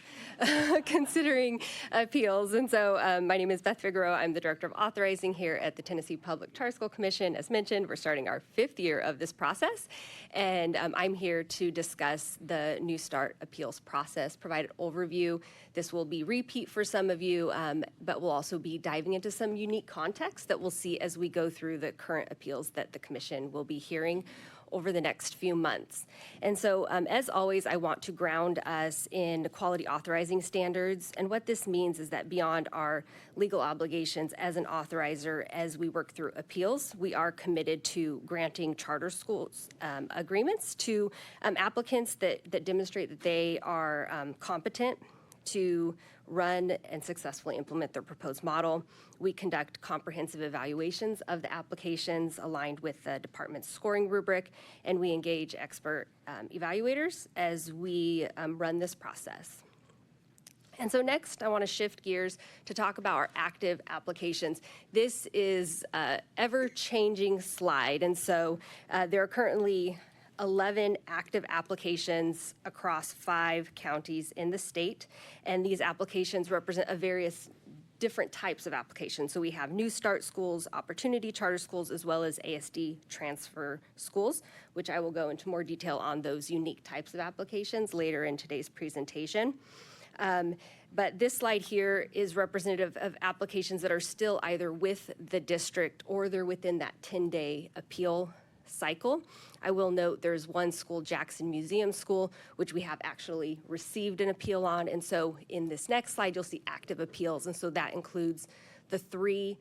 considering appeals. And so my name is Beth Figueroa. I'm the Director of Authorizing here at the Tennessee Public Charter School Commission. As mentioned, we're starting our 5th year of this process. And I'm here to discuss the New Start appeals process, provide an overview. This will be repeat for some of you, but we'll also be diving into some unique context that we'll see as we go through the current appeals that the Commission will be hearing over the next few months. And so, as always, I want to ground us in quality authorizing standards. And what this means is that beyond our legal obligations as an authorizer, as we work through appeals, we are committed to granting charter schools agreements to applicants that demonstrate that they are competent to run and successfully implement their proposed model. We conduct comprehensive evaluations of the applications aligned with the department's scoring rubric, and we engage expert evaluators as we run this process. And so next, I want to shift gears to talk about our active applications. This is an ever-changing slide, and so there are currently 11 active applications across 5 counties in the state, and these applications represent a various different types of applications. So we have New Start schools, Opportunity Charter schools, as well as ASD transfer schools, which I will go into more detail on those unique types of applications later in today's presentation. But this slide here is representative of applications that are still either with the district or they're within that 10-day appeal cycle. I will note there's one school, Jackson Museum School, which we have actually received an appeal on. And so in this next slide, you'll see active appeals. And so that includes the 3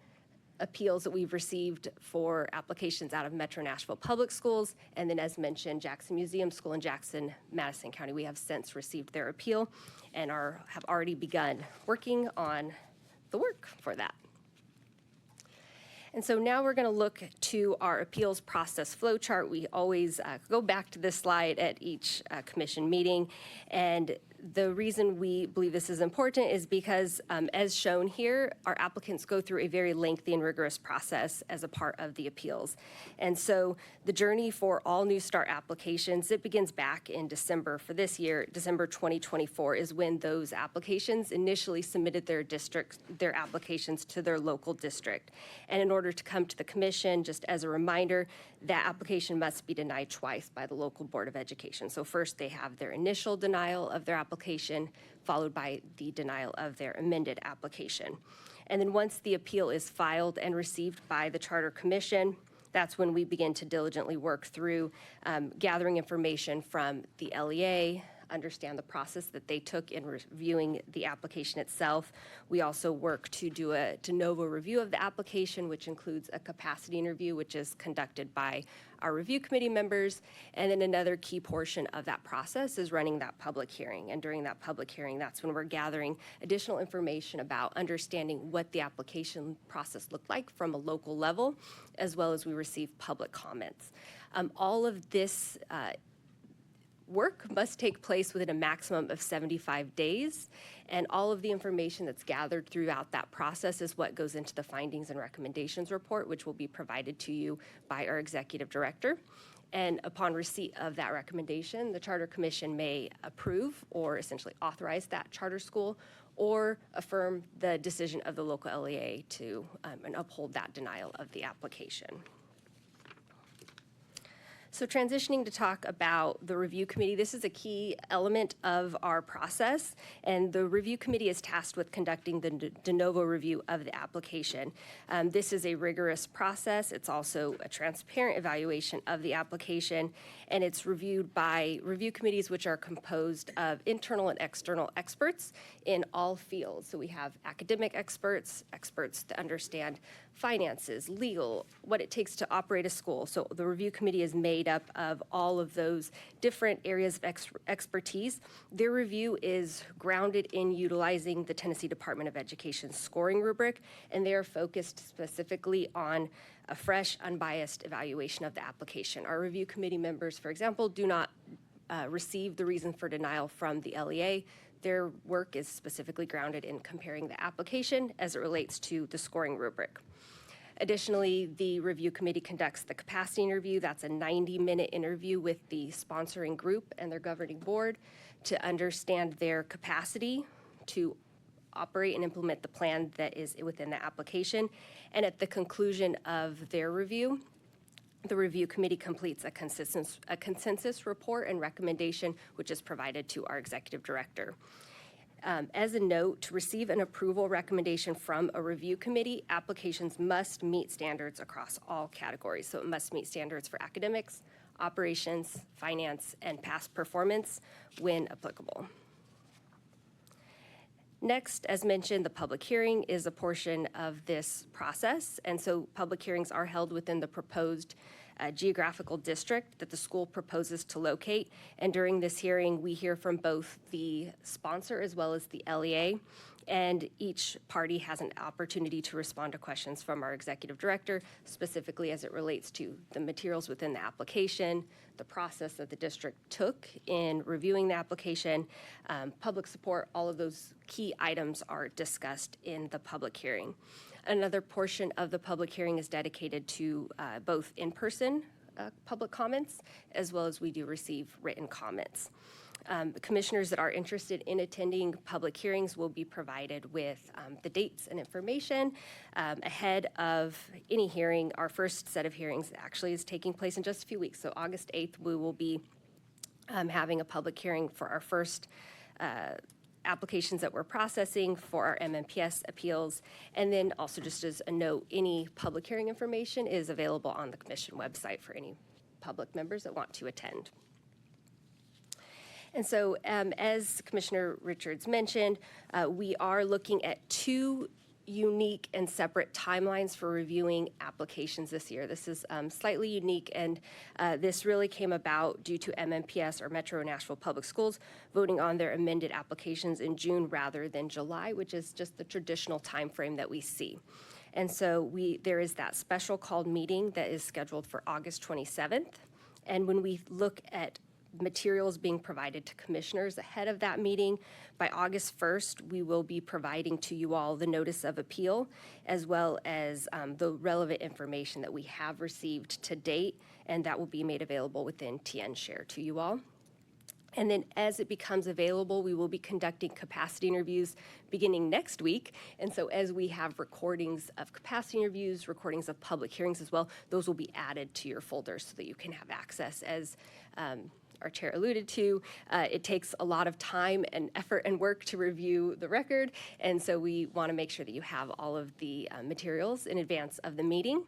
appeals that we've received for applications out of Metro Nashville Public Schools. And then as mentioned, Jackson Museum School and Jackson Madison County, we have since received their appeal and have already begun working on the work for that. And so now we're going to look to our appeals process flow chart. We always go back to this slide at each commission meeting. And The reason we believe this is important is because, as shown here, our applicants go through a very lengthy and rigorous process as a part of the appeals. And so the journey for all New Start applications, it begins back in December. For this year, December 2024 is when those applications initially submitted their applications to their local district. And in order to come to the commission, just as a reminder, that application must be denied twice by the local Board of Education. So first, they have their initial denial of their application, followed by the denial of their amended application. And then once the appeal is filed and received by the Charter Commission, that's when we begin to diligently work through gathering information from the LEA, understand the process that they took in reviewing the application itself. We also work to do a de novo review of the application, which includes a capacity interview, which is conducted by our review committee members. And then another key portion of that process is running that public hearing. And during that public hearing, that's when we're gathering additional information about understanding what the application process looked like from a local level, as well as we receive public comments. All of this work must take place within a maximum of 75 days, and all of the information that's gathered throughout that process is what goes into the findings and recommendations report, which will be provided to you by our executive director. And upon receipt of that recommendation, the Charter Commission may approve or essentially authorize that charter school or affirm the decision of the local LEA to and uphold that denial of the application. So transitioning to talk about the review committee, this is a key element of our process, and the review committee is tasked with conducting the de novo review of the application. This is a rigorous process. It's also a transparent evaluation of the application, and it's reviewed by review committees which are composed of internal and external experts in all fields. So we have academic experts, experts that understand finances, legal, what it takes to operate a school. So the review committee is made up of all of those different areas of expertise. Their review is grounded in utilizing the Tennessee Department of Education's scoring rubric, and they are focused specifically on a fresh, unbiased evaluation of the application. Our review committee members, for example, do not receive the reason for denial from the LEA. Their work is specifically grounded in comparing the application as it relates to the scoring rubric. Additionally, the review committee conducts the capacity interview. That's a 90-minute interview with the sponsoring group and their governing board to understand their capacity to operate and implement the plan that is within the application. And at the conclusion of their review, the review committee completes a consensus report and recommendation, which is provided to our executive director. As a note, to receive an approval recommendation from a review committee, applications must meet standards across all categories. So it must meet standards for academics, operations, finance, and past performance when applicable. Next, as mentioned, the public hearing is a portion of this process, and so public hearings are held within the proposed geographical district that the school proposes to locate. And during this hearing, we hear from both the sponsor as well as the LEA, and each party has an opportunity to respond to questions from our executive director, specifically as it relates to the materials within the application, the process that the district took in reviewing the application, public support. All of those key items are discussed in the public hearing. Another portion of the public hearing is dedicated to both in-person public comments, as well as we do receive written comments. Commissioners that are interested in attending public hearings will be provided with the dates and information ahead of any hearing. Our first set of hearings actually is taking place in just a few weeks. So August 8th, we will be having a public hearing for our first applications that we're processing for our MMPS appeals. And then also, just as a note, any public hearing information is available on the commission website for any public members that want to attend. And so, as Commissioner Richards mentioned, we are looking at two unique and separate timelines for reviewing applications this year. This is slightly unique, and this really came about due to MMPS, or Metro Nashville Public Schools, voting on their amended applications in June rather than July, which is just the traditional time frame that we see. And so there is that special called meeting that is scheduled for August 27th. And when we look at materials being provided to commissioners ahead of that meeting. By August 1st, we will be providing to you all the notice of appeal, as well as the relevant information that we have received to date, and that will be made available within TN Share to you all. And then as it becomes available, we will be conducting capacity interviews beginning next week. And so as we have recordings of capacity interviews, recordings of public hearings as well, those will be added to your folders so that you can have access. As our chair alluded to, it takes a lot of time and effort and work to review the record. And so we want to make sure that you have all of the materials in advance of the meeting.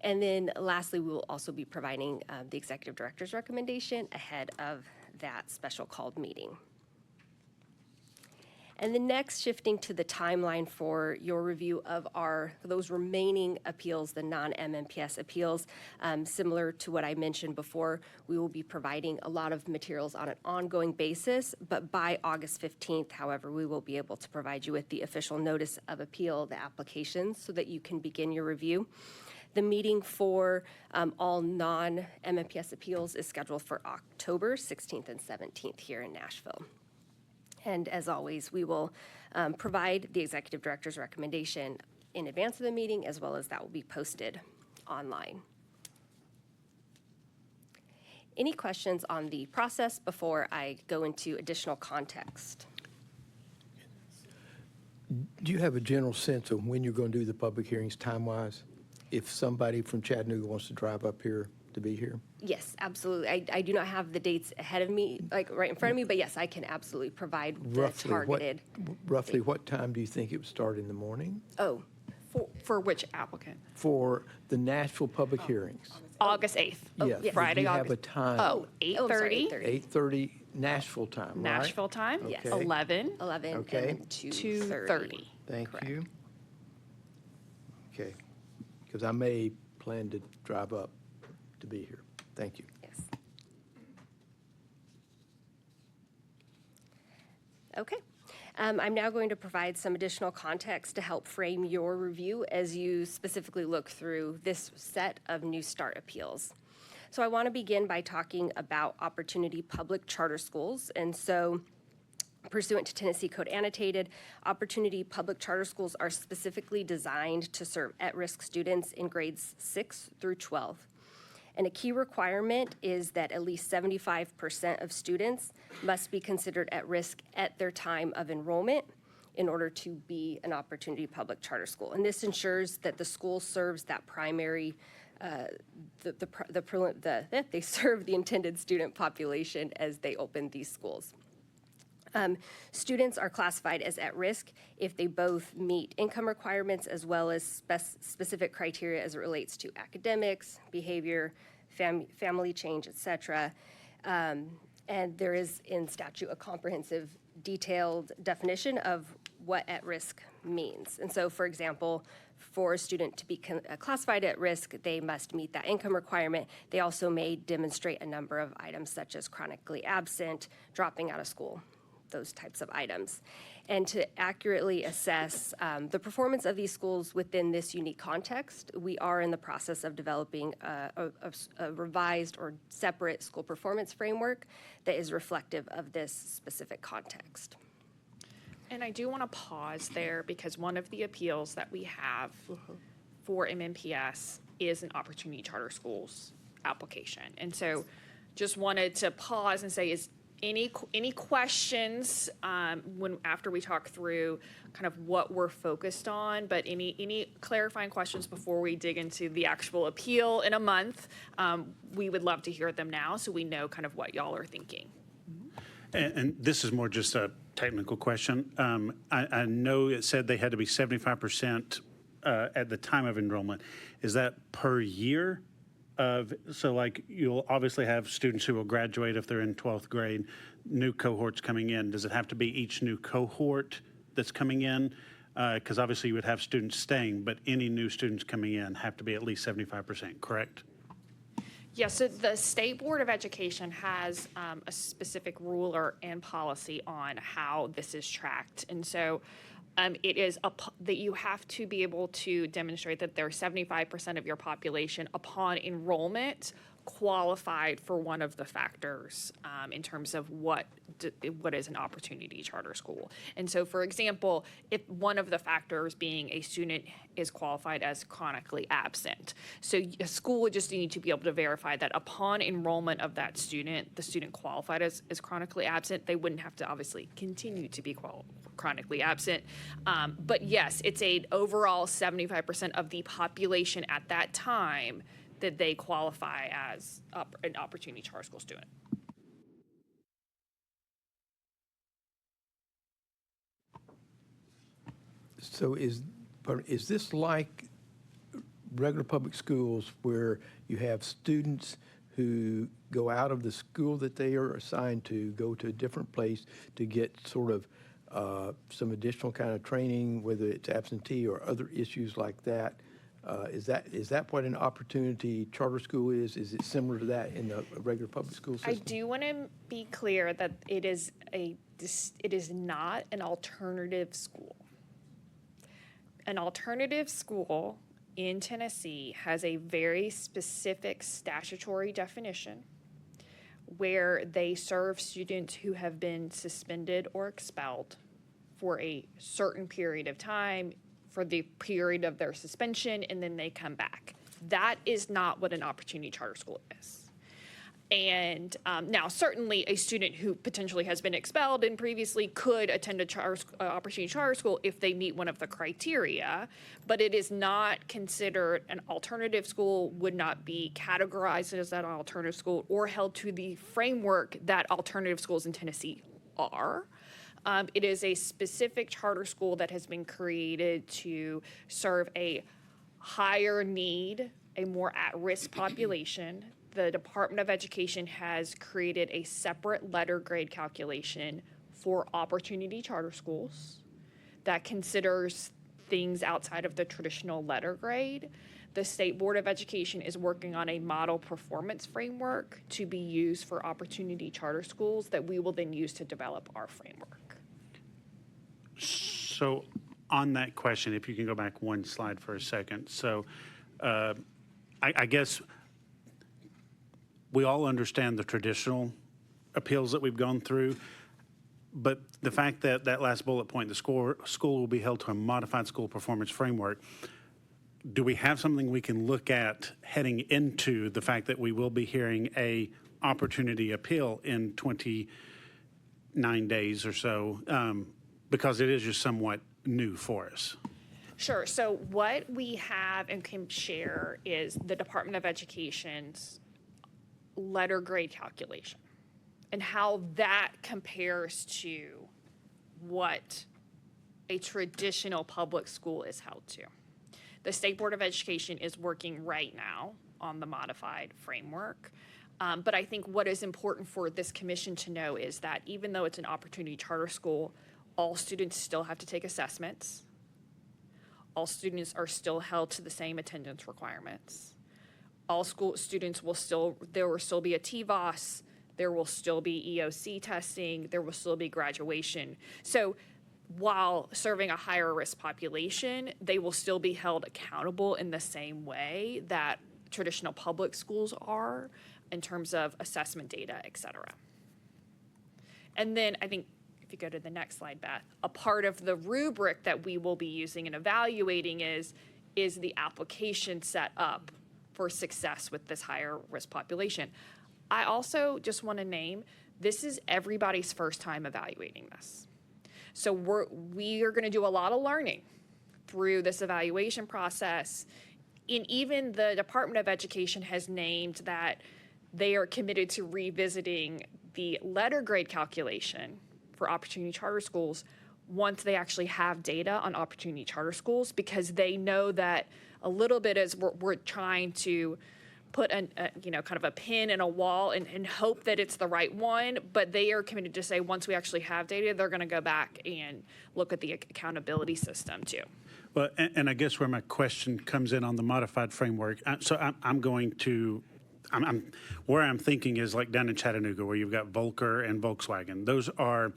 And then lastly, we will also be providing the executive director's recommendation ahead of that special called meeting. And then next, shifting to the timeline for your review of those remaining appeals, the non-MMPS appeals, similar to what I mentioned before, we will be providing a lot of materials on an ongoing basis, but by August 15th, however, we will be able to provide you with the official notice of appeal, the applications, so that you can begin your review. The meeting for all non-MMPS appeals is scheduled for October 16th and 17th here in Nashville. And as always, we will provide the executive director's recommendation in advance of the meeting, as well as that will be posted online. Any questions on the process before I go into additional context? Do you have a general sense of when you're going to do the public hearings time-wise? If somebody from Chattanooga wants to drive up here to be here? Yes, absolutely. I do not have the dates ahead of me, like right in front of me, but yes, I can absolutely provide the targeted. Roughly what time do you think it would start in the morning? Oh, For which applicant? For the Nashville public hearings? August 8th. Yes. yes. Friday, Do you have August. a time? Oh, Oh, sorry, 8:30. 8:30 Nashville time, right? Nashville time? Yes. Okay. 11. 11 Okay. and then 2:30. 2:30. Thank Correct. you. Okay, because I may plan to drive up to be here. Thank you. Yes. Okay. I'm now going to provide some additional context to help frame your review as you specifically look through this set of New Start appeals. So I want to begin by talking about Opportunity Public Charter Schools. And so pursuant to Tennessee Code Annotated, Opportunity Public Charter Schools are specifically designed to serve at-risk students in grades 6 through 12. And a key requirement is that at least 75% of students must be considered at risk at their time of enrollment in order to be an Opportunity Public Charter School. And this ensures that the school serves that primary, they serve the intended student population as they open these schools. Students are classified as at risk if they both meet income requirements as well as specific criteria as it relates to academics, behavior, family change, et cetera. And there is in statute a comprehensive, detailed definition of what at risk means. And so, for example, for a student to be classified at risk, they must meet that income requirement. They also may demonstrate a number of items such as chronically absent, dropping out of school, those types of items. And to accurately assess the performance of these schools within this unique context, we are in the process of developing a revised or separate school performance framework that is reflective of this specific context. And I do want to pause there because one of the appeals that we have for MMPS is an Opportunity Charter Schools application. And so just wanted to pause and say, is any questions after we talk through kind of what we're focused on, but any clarifying questions before we dig into the actual appeal in a month, we would love to hear them now so we know kind of what y'all are thinking. And this is more just a technical question. I know it said they had to be 75% at the time of enrollment. Is that per year? So like you'll obviously have students who will graduate if they're in 12th grade, new cohorts coming in. Does it have to be each new cohort that's coming in? Because obviously you would have students staying, but any new students coming in have to be at least 75%, correct? Yes, so the State Board of Education has a specific rule and policy on how this is tracked. And so It is that you have to be able to demonstrate that there are 75% of your population upon enrollment qualified for one of the factors in terms of what is an opportunity charter school. And so, for example, if one of the factors being a student is qualified as chronically absent, so a school would just need to be able to verify that upon enrollment of that student, the student qualified as chronically absent. They wouldn't have to obviously continue to be chronically absent. But yes, it's a overall 75% of the population at that time that they qualify as an opportunity charter school student. So is this like regular public schools where you have students who go out of the school that they are assigned to, go to a different place to get sort of some additional kind of training, whether it's absentee or other issues like that? Is that what an opportunity charter school is? Is it similar to that in the regular public school system? I do want to be clear that it is not an alternative school. An alternative school in Tennessee has a very specific statutory definition where they serve students who have been suspended or expelled for a certain period of time, for the period of their suspension, and then they come back. That is not what an opportunity charter school is. And now, certainly, a student who potentially has been expelled and previously could attend a opportunity charter school if they meet one of the criteria, but it is not considered an alternative school, would not be categorized as an alternative school, or held to the framework that alternative schools in Tennessee are. It is a specific charter school that has been created to serve a higher need, a more at-risk population. The Department of Education has created a separate letter grade calculation for opportunity charter schools that considers things outside of the traditional letter grade. The State Board of Education is working on a model performance framework to be used for opportunity charter schools that we will then use to develop our framework. So on that question, if you can go back one slide for a second. So I guess we all understand the traditional appeals that we've gone through, but the fact that that last bullet point, the school will be held to a modified school performance framework, do we have something we can look at heading into the fact that we will be hearing a opportunity appeal in 29 days or so? Because it is just somewhat new for us. Sure. So what we have and can share is the Department of Education's letter grade calculation and how that compares to what a traditional public school is held to. The State Board of Education is working right now on the modified framework. But I think what is important for this commission to know is that even though it's an opportunity charter school, all students still have to take assessments. All students are still held to the same attendance requirements. All school students there will still be a TVOS, there will still be EOC testing, there will still be graduation. So while serving a higher risk population, they will still be held accountable in the same way that traditional public schools are in terms of assessment data, et cetera. And then I think if you go to the next slide, Beth, a part of the rubric that we will be using and evaluating is the application set up for success with this higher risk population. I also just want to name, this is everybody's first time evaluating this. So we are going to do a lot of learning through this evaluation process. And even the Department of Education has named that they are committed to revisiting the letter grade calculation for opportunity charter schools once they actually have data on opportunity charter schools, because they know that a little bit as we're trying to put kind of a pin in a wall and hope that it's the right one, but they are committed to say once we actually have data, they're going to go back and look at the accountability system too. Well, and I guess where my question comes in on the modified framework, where I'm thinking is like down in Chattanooga where you've got Volker and Volkswagen. Those are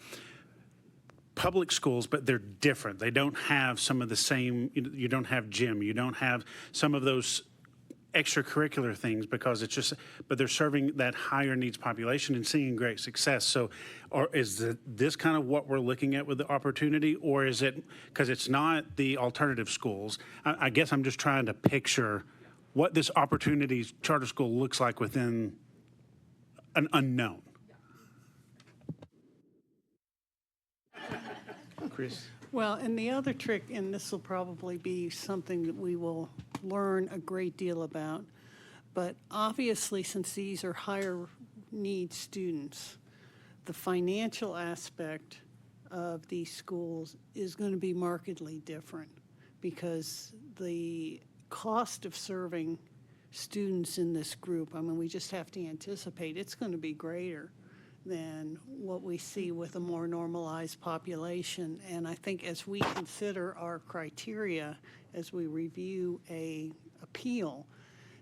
public schools, but they're different. They don't have some of the same, you don't have gym, you don't have some of those extracurricular things because it's just, but they're serving that higher needs population and seeing great success. So, or is this kind of what we're looking at with the opportunity, or is it, because it's not the alternative schools? I guess I'm just trying to picture what this opportunity charter school looks like within an unknown. Chris? Well, and the other trick, and this will probably be something that we will learn a great deal about, but obviously, since these are higher need students, the financial aspect of these schools is going to be markedly different because the cost of serving students in this group, I mean, we just have to anticipate it's going to be greater than what we see with a more normalized population. And I think as we consider our criteria, as we review a appeal,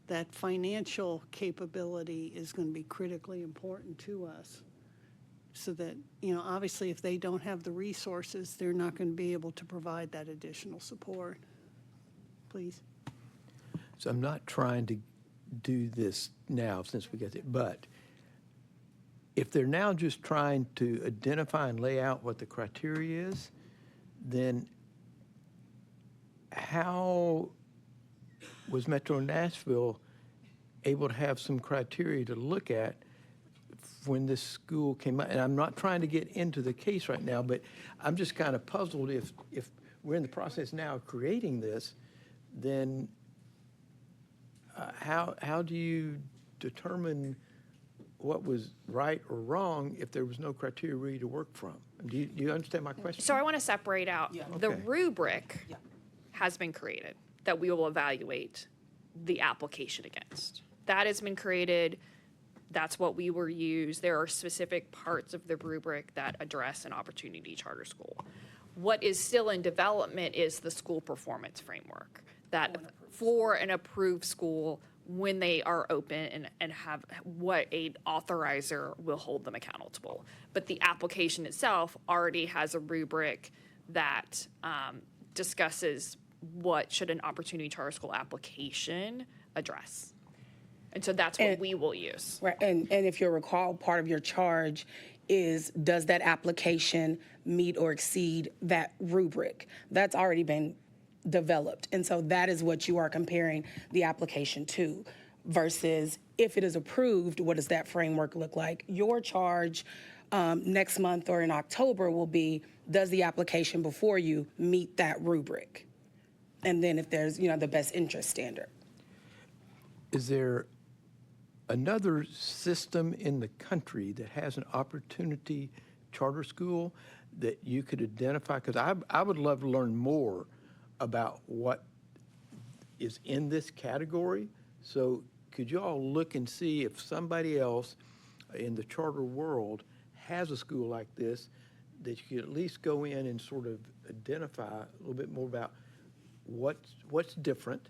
that financial capability is going to be critically important to us. So that, you know, obviously if they don't have the resources, they're not going to be able to provide that additional support. Please. So I'm not trying to do this now since we got it, but if they're now just trying to identify and lay out what the criteria is, then how was Metro Nashville able to have some criteria to look at when this school came out? And I'm not trying to get into the case right now, but I'm just kind of puzzled if we're in the process now of creating this, then how do you determine what was right or wrong if there was no criteria really to work from? Do you understand my question? So I want to separate out, the Okay. rubric has been created that we will evaluate the application against. That has been created, that's what we will use. There are specific parts of the rubric that address an opportunity charter school. What is still in development is the school performance framework, that for an approved school, when they are open and have what a authorizer will hold them accountable. But the application itself already has a rubric that discusses what should an opportunity charter school application address. And so that's what we will use. Right, and if you recall, part of your charge is, does that application meet or exceed that rubric? That's already been developed. And so that is what you are comparing the application to versus if it is approved, what does that framework look like? Your charge next month or in October will be, does the application before you meet that rubric? And then if there's, you know, the best interest standard. Is there another system in the country that has an opportunity charter school that you could identify? Because I would love to learn more about what is in this category. So could you all look and see if somebody else in the charter world has a school like this, that you could at least go in and sort of identify a little bit more about what's different,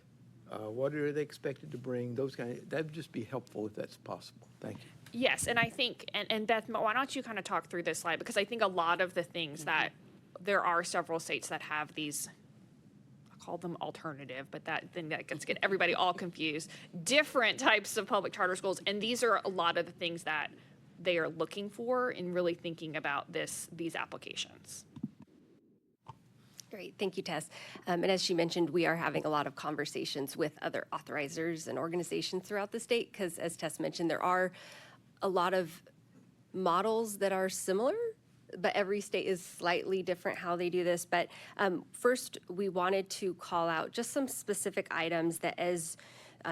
what are they expected to bring, those kind of, that'd just be helpful if that's possible. Thank you. Yes, and I think, and Beth, why don't you kind of talk through this slide? Because I think a lot of the things that, there are several states that have these, I call them alternative, but that gets get everybody all confused, different types of public charter schools. And these are a lot of the things that they are looking for in really thinking about these applications. Great, thank you, Tess. And as she mentioned, we are having a lot of conversations with other authorizers and organizations throughout the state because, as Tess mentioned, there are a lot of models that are similar, but every state is slightly different how they do this. But first, we wanted to call out just some specific items that as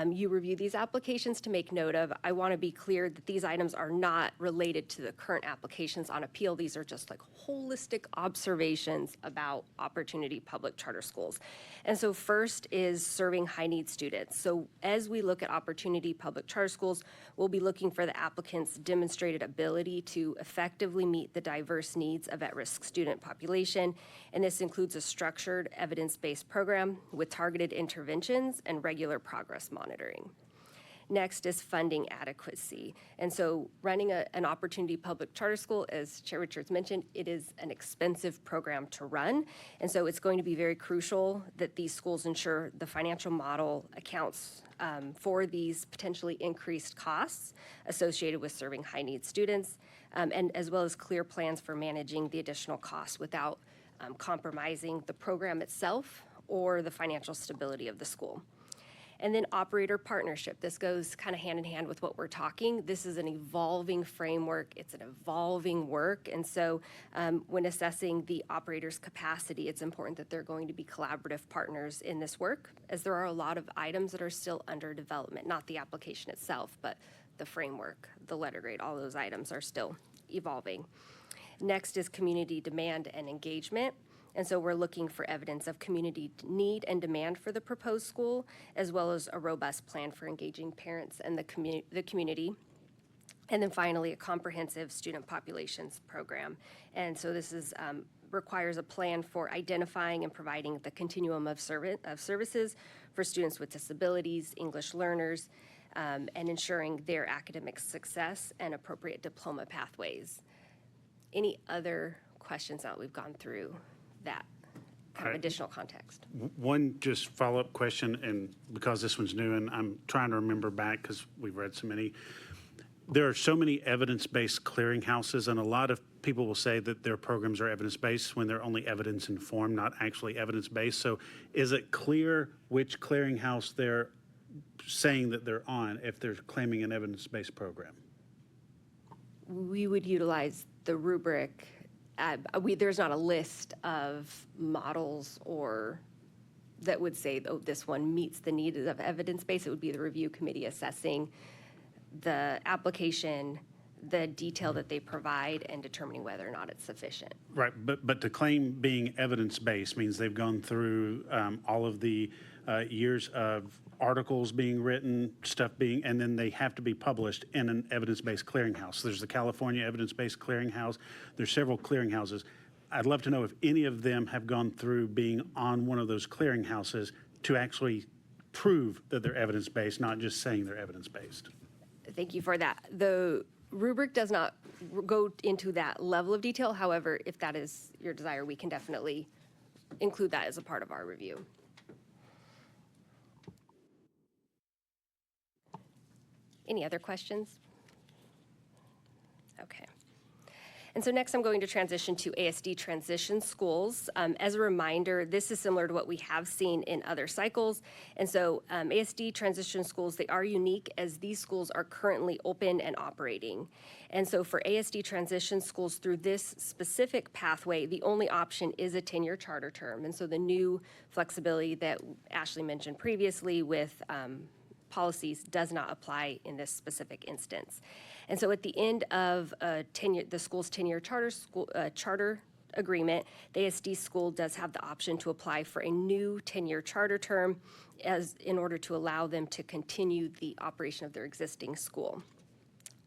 you review these applications to make note of. I want to be clear that these items are not related to the current applications on appeal. These are just like holistic observations about opportunity public charter schools. And so first is serving high need students. So as we look at opportunity public charter schools, we'll be looking for the applicant's demonstrated ability to effectively meet the diverse needs of at-risk student population. And this includes a structured evidence-based program with targeted interventions and regular progress monitoring. Next is funding adequacy. And so running an opportunity public charter school, as Chair Richards mentioned, it is an expensive program to run. And so it's going to be very crucial that these schools ensure the financial model accounts for these potentially increased costs associated with serving high-need students, and as well as clear plans for managing the additional costs without compromising the program itself or the financial stability of the school. And then operator partnership. This goes kind of hand in hand with what we're talking. This is an evolving framework. It's an evolving work. And so when assessing the operator's capacity, it's important that they're going to be collaborative partners in this work, as there are a lot of items that are still under development, not the application itself, but the framework, the letter grade, all those items are still evolving. Next is community demand and engagement. And so we're looking for evidence of community need and demand for the proposed school, as well as a robust plan for engaging parents and the community. And then finally, a comprehensive student populations program. And so this is requires a plan for identifying and providing the continuum of services for students with disabilities, English learners, and ensuring their academic success and appropriate diploma pathways. Any other questions now that we've gone through that kind of additional context? One just follow-up question, and because this one's new and I'm trying to remember back because we've read so many, there are so many evidence-based clearinghouses, and a lot of people will say that their programs are evidence-based when they're only evidence-informed, not actually evidence-based. So is it clear which clearinghouse they're saying that they're on if they're claiming an evidence-based program? We would utilize the rubric. There's not a list of models or that would say, oh, this one meets the needs of evidence-based. It would be the review committee assessing the application, the detail that they provide, and determining whether or not it's sufficient. Right, but to claim being evidence-based means they've gone through all of the years of articles being written, and then they have to be published in an evidence-based clearinghouse. There's the California Evidence-Based Clearinghouse. There's several clearinghouses. I'd love to know if any of them have gone through being on one of those clearinghouses to actually prove that they're evidence-based, not just saying they're evidence-based. Thank you for that. The rubric does not go into that level of detail. However, if that is your desire, we can definitely include that as a part of our review. Any other questions? Okay. And so next I'm going to transition to ASD transition schools. As a reminder, this is similar to what we have seen in other cycles. And so ASD transition schools, they are unique as these schools are currently open and operating. And so for ASD transition schools through this specific pathway, the only option is a 10-year charter term. And so the new flexibility that Ashley mentioned previously with policies does not apply in this specific instance. And so at the end of the school's 10-year charter agreement, the ASD school does have the option to apply for a new 10-year charter term in order to allow them to continue the operation of their existing school.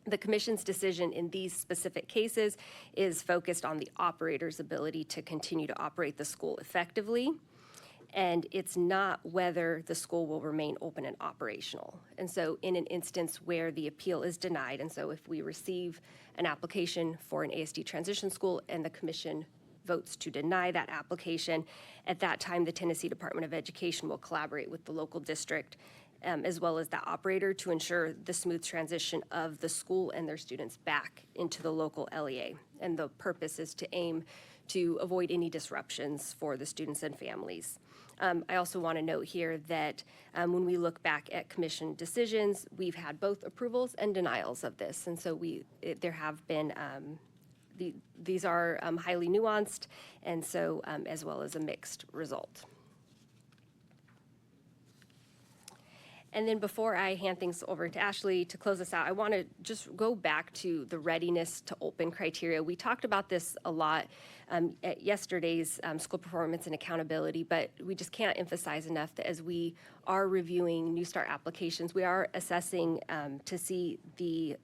The Commission's decision in these specific cases is focused on the operator's ability to continue to operate the school effectively, and it's not whether the school will remain open and operational. And so in an instance where the appeal is denied, and so if we receive an application for an ASD transition school and the Commission votes to deny that application, at that time the Tennessee Department of Education will collaborate with the local district as well as the operator to ensure the smooth transition of the school and their students back into the local LEA. And the purpose is to aim to avoid any disruptions for the students and families. I also want to note here that when we look back at Commission decisions, we've had both approvals and denials of this. And so there have been, these are highly nuanced, and so as well as a mixed result. And then before I hand things over to Ashley to close us out, I want to just go back to the readiness to open criteria. We talked about this a lot at yesterday's school performance and accountability, but we just can't emphasize enough that as we are reviewing New Start applications, we are assessing to see the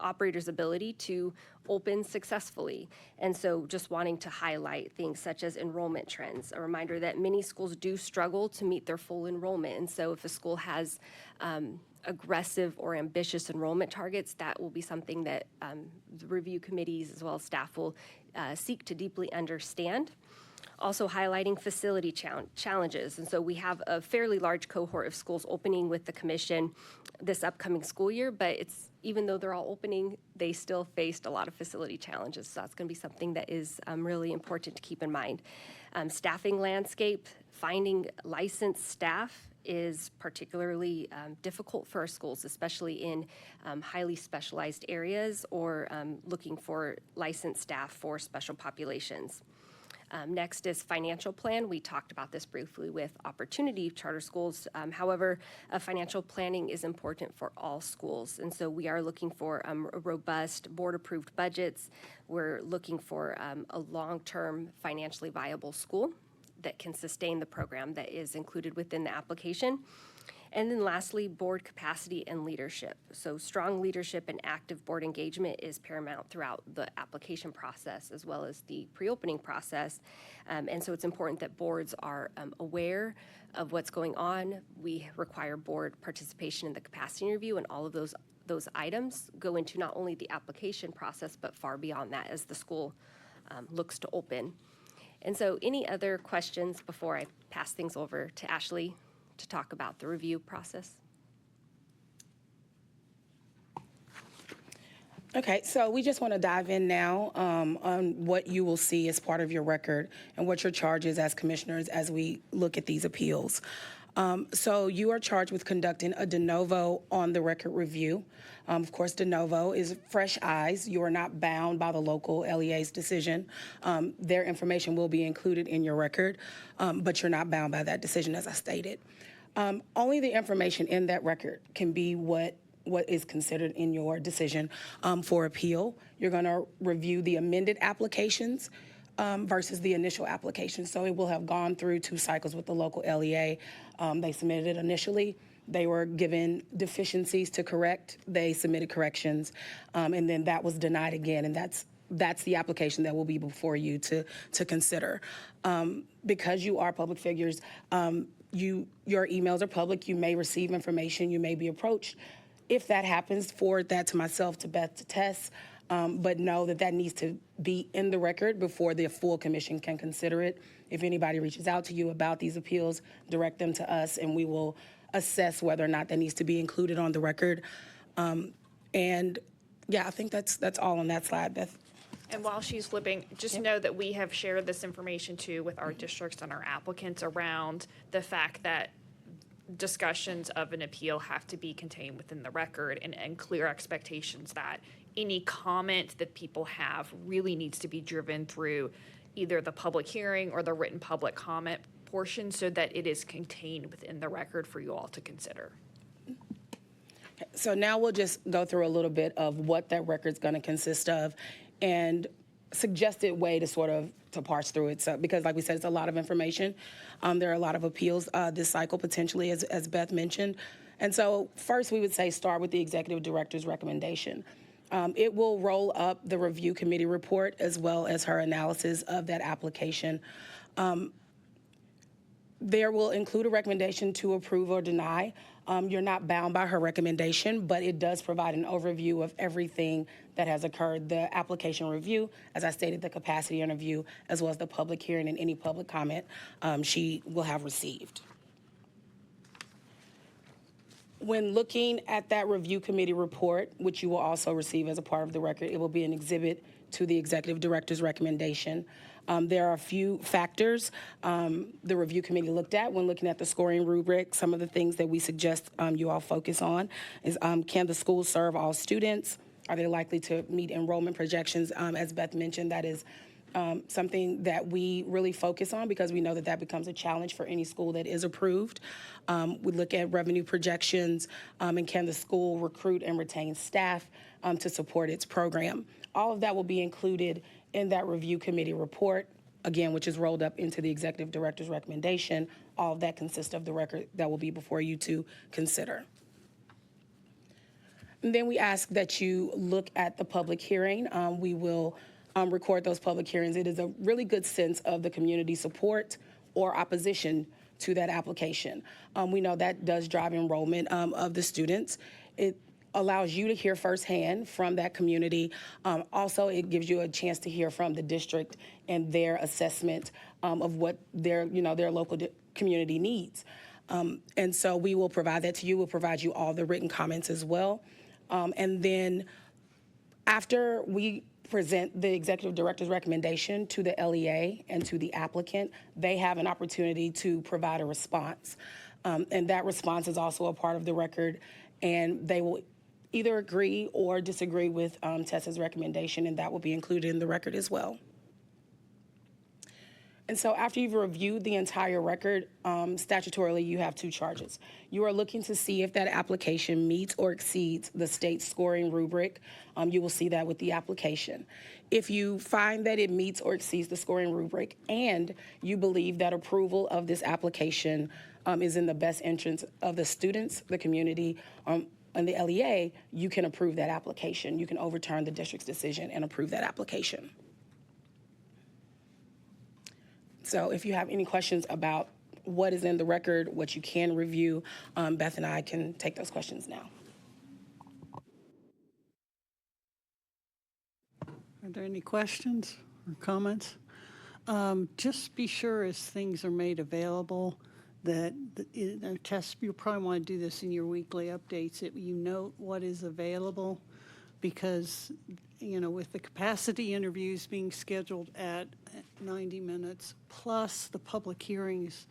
operators' ability to open successfully. And so just wanting to highlight things such as enrollment trends, a reminder that many schools do struggle to meet their full enrollment. And so if a school has aggressive or ambitious enrollment targets, that will be something that the review committees as well as staff will seek to deeply understand. Also highlighting facility challenges. And so we have a fairly large cohort of schools opening with the commission this upcoming school year, but even though they're all opening, they still faced a lot of facility challenges. So that's going to be something that is really important to keep in mind. Staffing landscape, finding licensed staff is particularly difficult for our schools, especially in highly specialized areas or looking for licensed staff for special populations. Next is financial plan. We talked about this briefly with Opportunity Charter Schools. However, financial planning is important for all schools. And so we are looking for robust board-approved budgets. We're looking for a long-term financially viable school that can sustain the program that is included within the application. And then lastly, board capacity and leadership. So strong leadership and active board engagement is paramount throughout the application process as well as the pre-opening process. And so it's important that boards are aware of what's going on. We require board participation in the capacity review, and all of those items go into not only the application process, but far beyond that as the school looks to open. And so any other questions before I pass things over to Ashley to talk about the review process? Okay, so we just want to dive in now on what you will see as part of your record and what your charge is as commissioners as we look at these appeals. So you are charged with conducting a de novo on the record review. Of course, de novo is fresh eyes. You are not bound by the local LEA's decision. Their information will be included in your record, but you're not bound by that decision, as I stated. Only the information in that record can be what is considered in your decision for appeal. You're going to review the amended applications versus the initial application. So it will have gone through 2 cycles with the local LEA. They submitted it initially. They were given deficiencies to correct. They submitted corrections, and then that was denied again, and that's the application that will be before you to consider. Because you are public figures, your emails are public. You may receive information. You may be approached. If that happens, forward that to myself, to Beth, to Tess, but know that needs to be in the record before the full commission can consider it. If anybody reaches out to you about these appeals, direct them to us, and we will assess whether or not that needs to be included on the record. And yeah, I think that's all on that slide, Beth. And while she's flipping, just know that we have shared this information too with our districts and our applicants around the fact that discussions of an appeal have to be contained within the record, and clear expectations that any comment that people have really needs to be driven through either the public hearing or the written public comment portion, so that it is contained within the record for you all to consider. So now we'll just go through a little bit of what that record's going to consist of and suggested way to sort of to parse through it. So, because like we said, it's a lot of information. There are a lot of appeals this cycle potentially, as Beth mentioned. And so first we would say start with the executive director's recommendation. It will roll up the review committee report as well as her analysis of that application. There will include a recommendation to approve or deny. You're not bound by her recommendation, but it does provide an overview of everything that has occurred. The application review, as I stated, the capacity interview, as well as the public hearing and any public comment she will have received. When looking at that review committee report, which you will also receive as a part of the record, it will be an exhibit to the executive director's recommendation. There are a few factors the review committee looked at when looking at the scoring rubric. Some of the things that we suggest you all focus on is can the school serve all students? Are they likely to meet enrollment projections? As Beth mentioned, that is something that we really focus on because we know that becomes a challenge for any school that is approved. We look at revenue projections and can the school recruit and retain staff to support its program. All of that will be included in that review committee report, again, which is rolled up into the executive director's recommendation. All of that consists of the record that will be before you to consider. And then we ask that you look at the public hearing. We will record those public hearings. It is a really good sense of the community support or opposition to that application. We know that does drive enrollment of the students. It allows you to hear firsthand from that community. Also, it gives you a chance to hear from the district and their assessment of what their local community needs. And so we will provide that to you. We'll provide you all the written comments as well. And then after we present the executive director's recommendation to the LEA and to the applicant, they have an opportunity to provide a response. And that response is also a part of the record, and they will either agree or disagree with Tessa's recommendation, and that will be included in the record as well. And so after you've reviewed the entire record, statutorily, you have two charges. You are looking to see if that application meets or exceeds the state scoring rubric. You will see that with the application. If you find that it meets or exceeds the scoring rubric and you believe that approval of this application is in the best interest of the students, the community, and the LEA, you can approve that application. You can overturn the district's decision and approve that application. So if you have any questions about what is in the record, what you can review, Beth and I can take those questions now. Are there any questions or comments? Just be sure as things are made available that, Tess, you probably want to do this in your weekly updates, that you note what is available, because, with the capacity interviews being scheduled at 90 minutes, plus the public hearings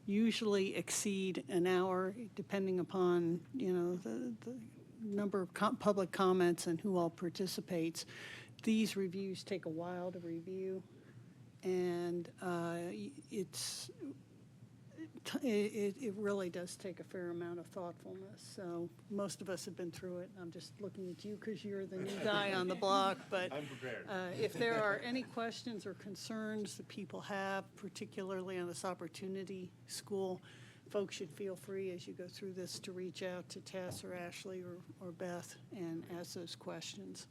usually exceed an hour, depending upon, the number of public comments and who all participates. These reviews take a while to review, and it really does take a fair amount of thoughtfulness. So most of us have been through it. I'm just looking at you because you're the new guy on the block. But I'm prepared. If there are any questions or concerns that people have, particularly on this opportunity school, folks should feel free as you go through this to reach out to Tess or Ashley or Beth and ask those questions.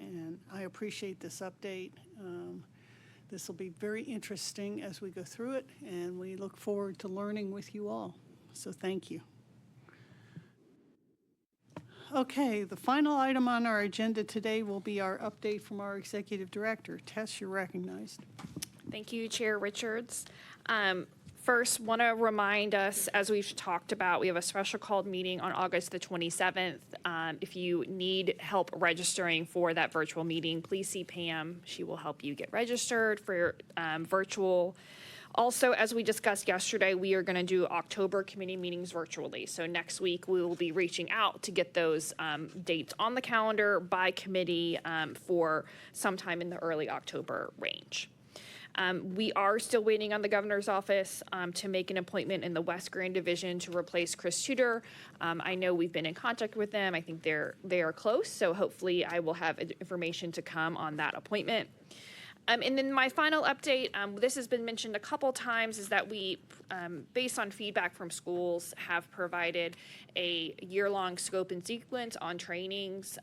And I appreciate this update. This will be very interesting as we go through it, and we look forward to learning with you all. So thank you. Okay, the final item on our agenda today will be our update from our executive director. Tess, you're recognized. Thank you, Chair Richards. First, want to remind us, as we've talked about, we have a special called meeting on August the 27th. If you need help registering for that virtual meeting, please see Pam. She will help you get registered for your virtual. Also, as we discussed yesterday, we are going to do October committee meetings virtually. So next week, we will be reaching out to get those dates on the calendar by committee for sometime in the early October range. We are still waiting on the governor's office to make an appointment in the West Grand Division to replace Chris Tudor. I know we've been in contact with them. I think they are close, so hopefully I will have information to come on that appointment. And then my final update, this has been mentioned a couple times, is that we, based on feedback from schools, have provided a year-long scope and sequence on trainings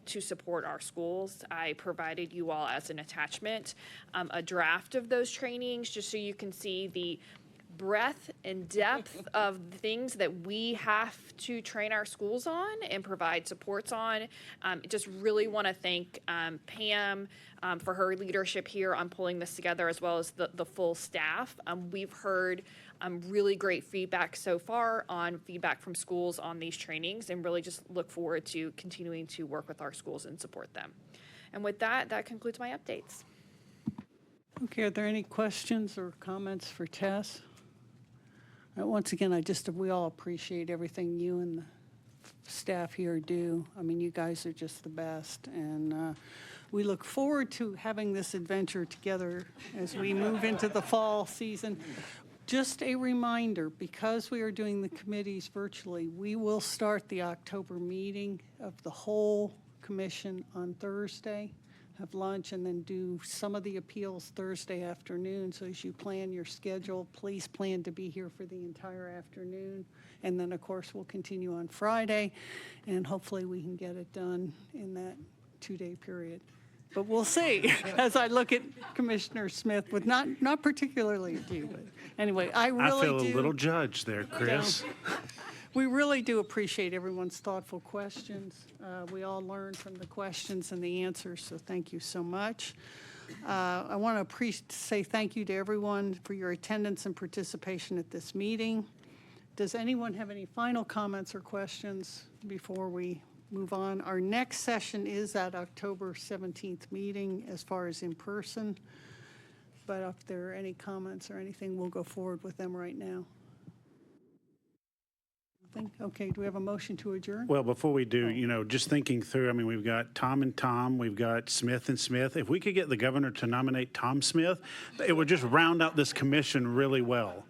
to support our schools. I provided you all as an attachment a draft of those trainings, just so you can see the breadth and depth of things that we have to train our schools on and provide supports on. Just really want to thank Pam for her leadership here on pulling this together, as well as the full staff. We've heard really great feedback so far on feedback from schools on these trainings, and really just look forward to continuing to work with our schools and support them. And with that, that concludes my updates. Okay, are there any questions or comments for Tess? Once again, we all appreciate everything you and the staff here do. I mean, you guys are just the best, and we look forward to having this adventure together as we move into the fall season. Just a reminder, because we are doing the committees virtually, we will start the October meeting of the whole commission on Thursday. have lunch, and then do some of the appeals Thursday afternoon. So as you plan your schedule, please plan to be here for the entire afternoon. And then, of course, we'll continue on Friday, and hopefully we can get it done in that 2-day period. But we'll see, as I look at Commissioner Smith with not particularly you, but anyway, I really do. I feel a little judged there, Chris. We really do appreciate everyone's thoughtful questions. We all learned from the questions and the answers, so thank you so much. I want to say thank you to everyone for your attendance and participation at this meeting. Does anyone have any final comments or questions before we move on? Our next session is at October 17th meeting as far as in person. But if there are any comments or anything, we'll go forward with them right now. Okay, do we have a motion to adjourn? Well, before we do, just thinking through, I mean, we've got Tom and Tom, we've got Smith and Smith. If we could get the governor to nominate Tom Smith, it would just round out this commission really well.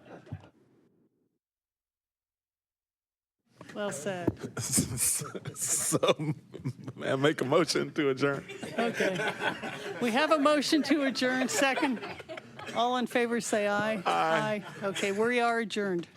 Well said. So, man, make a motion to adjourn. Okay. We have a motion to adjourn. Second. All in favor, say aye. Aye. Okay, we are adjourned.